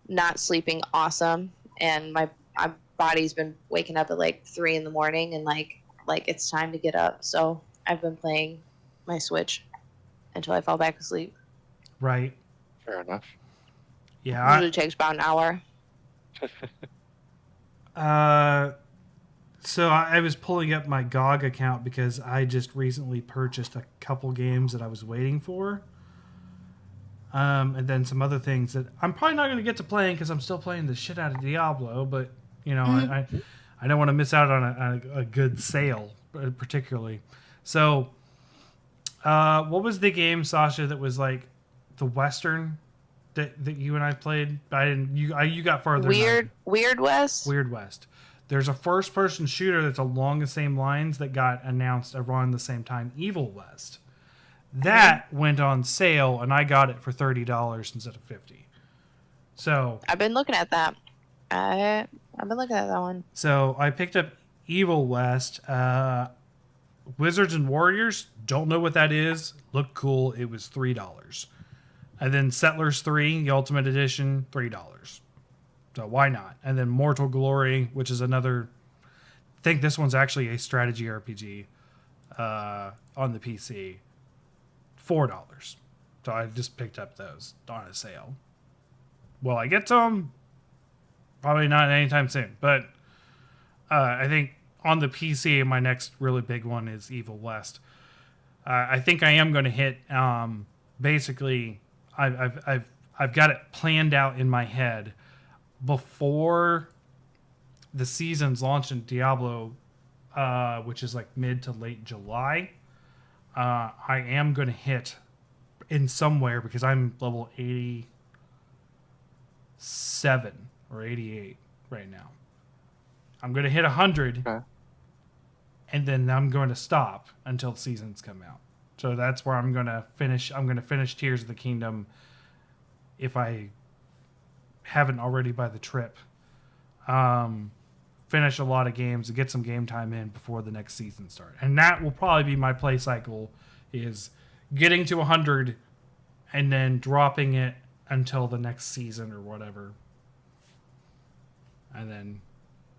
not sleeping awesome, and my body's been waking up at like 3 in the morning, and like it's time to get up. So I've been playing my Switch until I fall back asleep. Right. Fair enough. Yeah. Usually takes about an hour. So I was pulling up my GOG account because I just recently purchased a couple games that I was waiting for. And then some other things that I'm probably not going to get to playing because I'm still playing the shit out of Diablo. But, you know, I don't want to miss out on a good sale, particularly. So, what was the game, Sasha, that was like the Western that you and I played? I didn't. You got farther. Weird West. Weird West. There's a first-person shooter that's along the same lines that got announced around the same time. Evil West. That went on sale, and I got it for $30 instead of $50. So I've been looking at that. I've been looking at that one. So I picked up Evil West. Wizards and Warriors. Don't know what that is. Looked cool. It was $3. And then Settlers 3, the Ultimate Edition, $3. So why not? And then Mortal Glory, which is another. I think this one's actually a strategy RPG on the PC. $4. So I just picked up those on a sale. Will I get to them? Probably not anytime soon. But I think on the PC, my next really big one is Evil West. I think I am going to hit. Basically, I've got it planned out in my head before the season's launch in Diablo, which is like mid to late July. I am going to hit in somewhere because I'm level 87 or 88 right now. I'm going to hit 100, Okay. and then I'm going to stop until seasons come out. So that's where I'm going to finish. I'm going to finish Tears of the Kingdom if I haven't already by the trip. Finish a lot of games and get some game time in before the next season starts. And that will probably be my play cycle, is getting to 100 and then dropping it until the next season or whatever. And then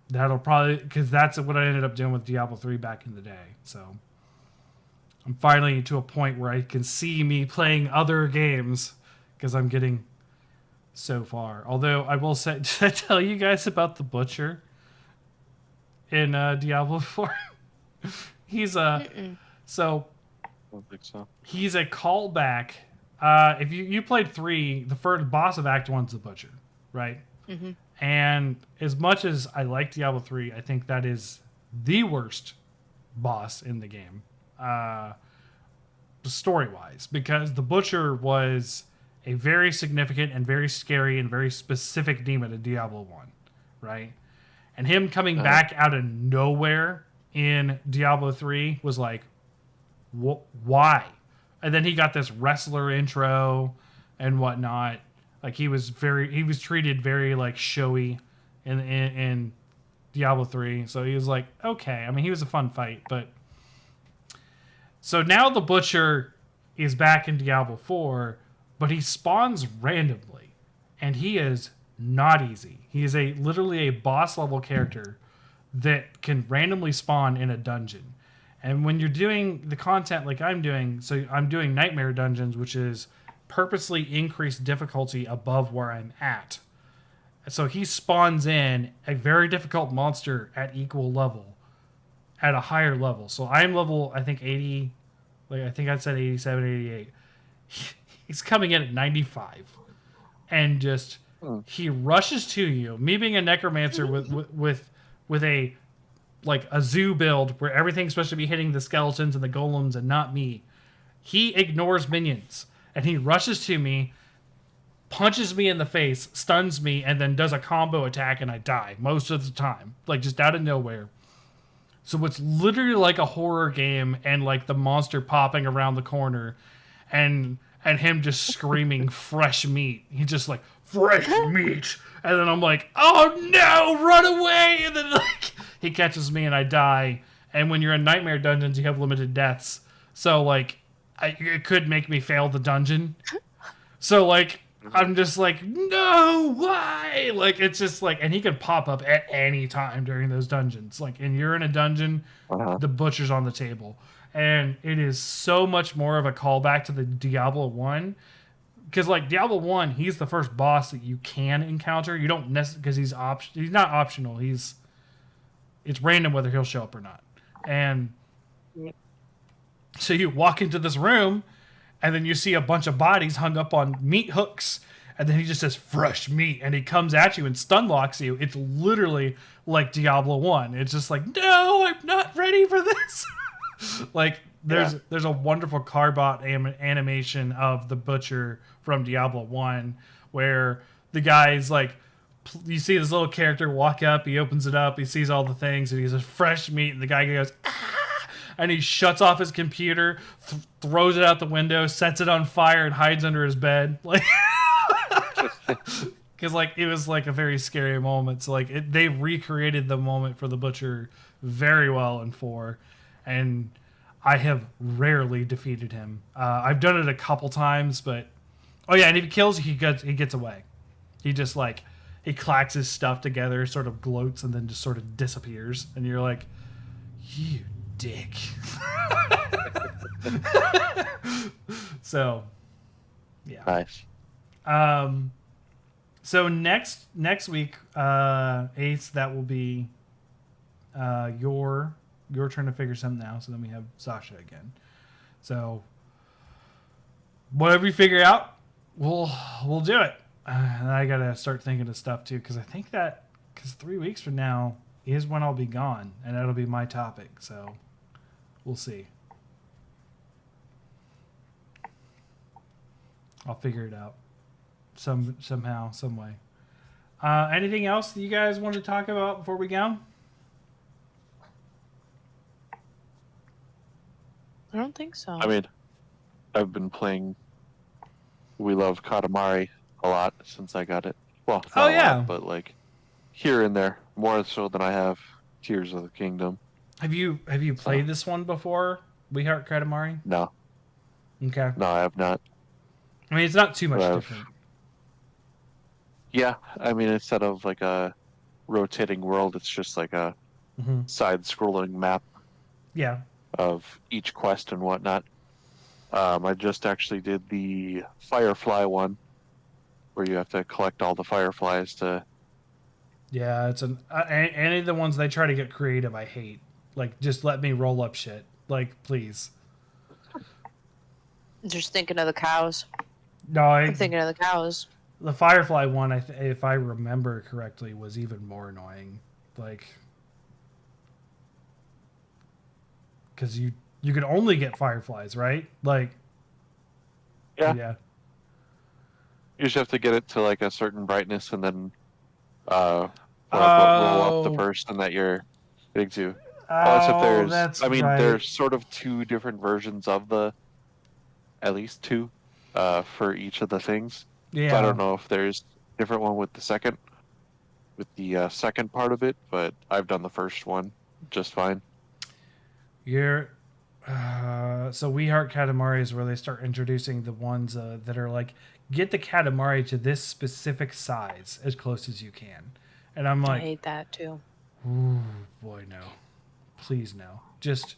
that'll probably, because that's what I ended up doing with Diablo 3 back in the day. So I'm finally to a point where I can see me playing other games because I'm getting so far. Although I will say, did I tell you guys about the Butcher in Diablo 4? He's so I don't think so. he's a callback. If you played 3, the first boss of Act 1's the Butcher, right? Mm-hmm. And as much as I like Diablo 3, I think that is the worst boss in the game, story-wise, because the Butcher was a very significant and very scary and very specific demon in Diablo 1, right? And him coming back out of nowhere in Diablo 3 was like, why? And then he got this wrestler intro and whatnot. Like he was treated very like showy in Diablo 3. So he was like, okay. I mean, he was a fun fight, but so now the Butcher is back in Diablo 4, but he spawns randomly, and he is not easy. He is literally a boss level character that can randomly spawn in a dungeon. And when you're doing the content like I'm doing, so I'm doing Nightmare Dungeons, which is purposely increased difficulty above where I'm at. So he spawns in a very difficult monster at equal level, at a higher level. So I'm level, I think 80, like I think I said 87, 88. He's coming in at 95, and just he rushes to you. Me being a necromancer with a like a zoo build where everything's supposed to be hitting the skeletons and the golems and not me. He ignores minions and he rushes to me, punches me in the face, stuns me, and then does a combo attack, and I die most of the time, like just out of nowhere. So it's literally like a horror game, and like the monster popping around the corner, and him just screaming fresh meat. He's just like fresh meat, and then I'm like, oh no, run away! And then like he catches me, and I die. And when you're in nightmare dungeons, you have limited deaths, so like it could make me fail the dungeon. So like I'm just like, no, why? Like it's just like, and he can pop up at any time during those dungeons. Like, and you're in a dungeon, Uh-huh. the butcher's on the table, and it is so much more of a callback to the Diablo 1, because like Diablo 1, he's the first boss that you can encounter. You don't necessarily, because he's not optional. It's random whether he'll show up or not. And so you walk into this room, and then you see a bunch of bodies hung up on meat hooks, and then he just says fresh meat, and he comes at you and stun locks you. It's literally like Diablo 1. It's just like, no, I'm not ready for this. Like there's a wonderful Carbot animation of the butcher from Diablo 1 where the guy's like, you see this little character walk up, he opens it up, he sees all the things, and he says fresh meat, and the guy goes, ah! And he shuts off his computer, throws it out the window, sets it on fire, and hides under his bed. Like, because like it was like a very scary moment. So like they recreated the moment for the butcher very well in 4, and I have rarely defeated him. I've done it a couple times, but oh yeah, and if he kills you, he gets away. He just like he clacks his stuff together, sort of gloats, and then just sort of disappears, and you're like, you dick. So yeah. Nice. So next week, Ace, that will be your turn to figure something out. So then we have Sasha again. So whatever you figure out, we'll do it. And I gotta start thinking of stuff too, because I think because 3 weeks from now is when I'll be gone, and that'll be my topic. So we'll see. I'll figure it out somehow, some way. Anything else that you guys want to talk about before we go? I don't think so. I mean, I've been playing We Love Katamari a lot since I got it. Well, not a lot, but like here and there, more so than I have Tears of the Kingdom. Have you played this one before? We Heart Katamari? No, Okay. no, I have not. I mean, it's not too much But different. Yeah, I mean, instead of like a rotating world, it's just like a Mm-hmm. side-scrolling map Yeah. of each quest and whatnot. I just actually did the Firefly one, where you have to collect all the fireflies to. Yeah, it's any of the ones they try to get creative, I hate. Like, just let me roll up shit. Like, please. Just thinking of the cows. No, I'm thinking of the cows. the Firefly one, if I remember correctly, was even more annoying. Like, because you could only get fireflies, right? Like, Yeah. You just have to get it to like a certain brightness and then roll up the person that you're getting to. That's right. There's sort of 2 different versions of at least 2, for each of the things. Yeah. So I don't know if there's a different one with the second part of it, but I've done the first one just fine. So We Heart Katamari is where they start introducing the ones that are like, get the Katamari to this specific size as close as you can. And I'm I like, hate that too. ooh, boy, no. Please, no. Just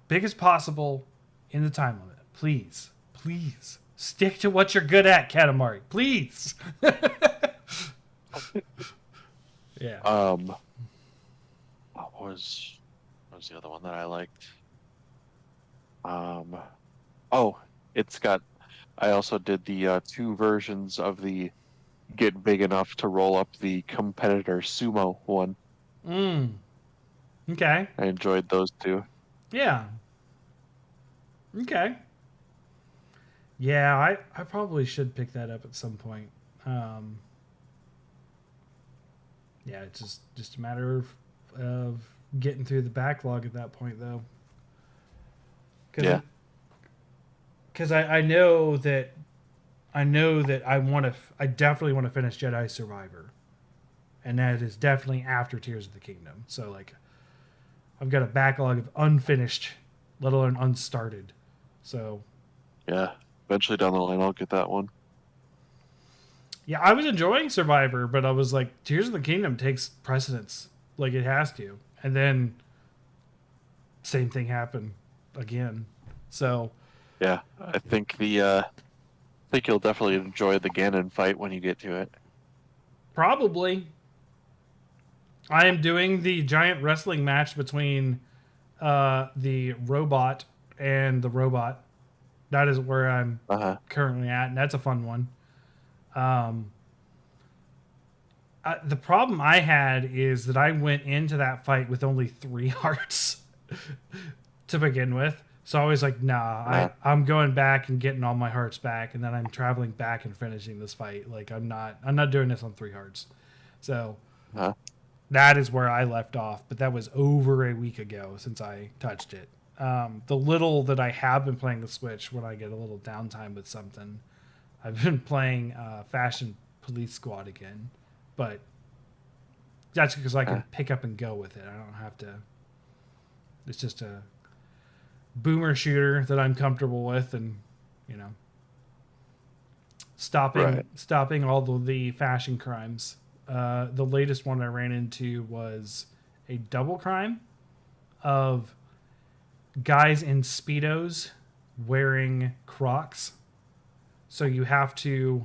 big as possible in the time limit. Please. Please. Stick to what you're good at, Katamari. Please. Yeah. What was the other one that I liked? I also did the 2 versions of the get big enough to roll up the competitor sumo one. Okay. I enjoyed those 2. Yeah. Okay. Yeah, I probably should pick that up at some point. Yeah, it's just a matter of getting through the backlog at that point, though. Yeah. Because I know that I definitely want to finish Jedi Survivor, and that is definitely after Tears of the Kingdom. So like, I've got a backlog of unfinished, let alone unstarted. So Yeah. Eventually down the line, I'll get that one. yeah, I was enjoying Survivor, but I was like, Tears of the Kingdom takes precedence, like it has to, and then same thing happened again. So Yeah. I think I think you'll definitely enjoy the Ganon fight when you get to it. probably I am doing the giant wrestling match between the robot and the robot. That is where I'm Uh-huh. currently at, and that's a fun one. Um, the problem I had is that I went into that fight with only 3 hearts to begin with. So I was like, nah, I'm going back and getting all my hearts back, and then I'm traveling back and finishing this fight. Like I'm not doing this on 3 hearts. So Uh-huh. that is where I left off, but that was over a week ago since I touched it. The little that I have been playing the Switch when I get a little downtime with something, I've been playing Fashion Police Squad again, but that's because I can pick up and go with it. I don't have to. It's just a boomer shooter that I'm comfortable with, and you know, stopping all the fashion crimes. The latest one I ran into was a double crime of guys in Speedos wearing Crocs. So you have to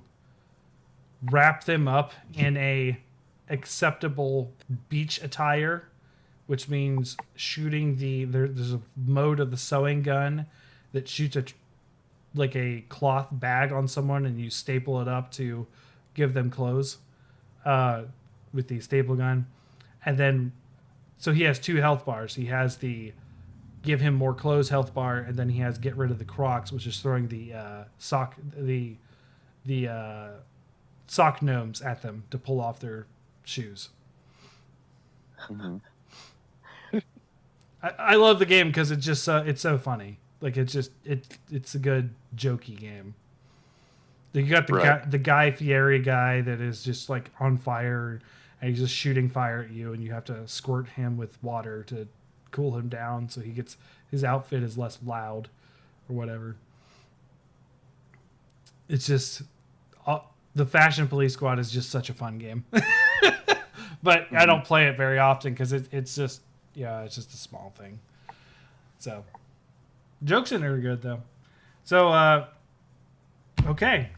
wrap them up in a acceptable beach attire, which means shooting there's a mode of the sewing gun that shoots like a cloth bag on someone, and you staple it up to give them clothes with the staple gun. And then so he has 2 health bars. He has the give him more clothes health bar, and then he has get rid of the Crocs, which is throwing the sock gnomes at them to pull off their shoes. Mm-hmm. I love the game because it's just it's so funny. Like it's a good jokey game. You got the Guy Fieri guy that is just like on fire, and he's just shooting fire at you, and you have to squirt him with water to cool him down so his outfit is less loud or whatever. It's just the Fashion Police Squad is just such a fun game. But I don't play it very often because it's just it's just a small thing. So jokes in there are good though. So okay,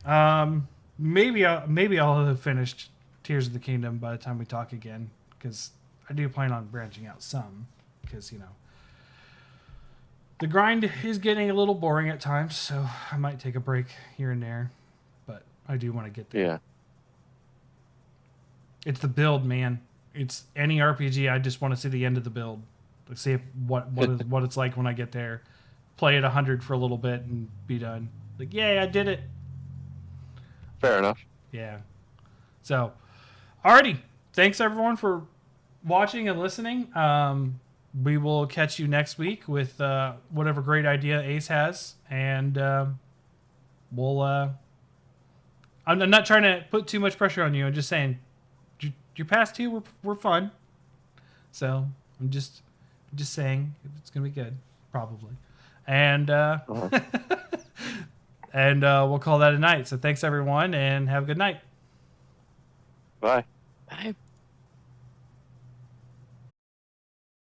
maybe I'll have finished Tears of the Kingdom by the time we talk again, because I do plan on branching out some, because the grind is getting a little boring at times, so I might take a break here and there, but I do want to get there. Yeah. It's the build, man. It's any RPG. I just want to see the end of the build. Let's see what it's like when I get there. Play at 100 for a little bit and be done. Like, yay, I did it. Fair enough. Yeah. So, alrighty. Thanks everyone for watching and listening. We will catch you next week with whatever great idea Ace has, and we'll. I'm not trying to put too much pressure on you. I'm just saying, your past 2 were fun. So I'm just saying it's gonna be good, probably, and and we'll call that a night. So thanks everyone, and have a good night. Bye. Bye.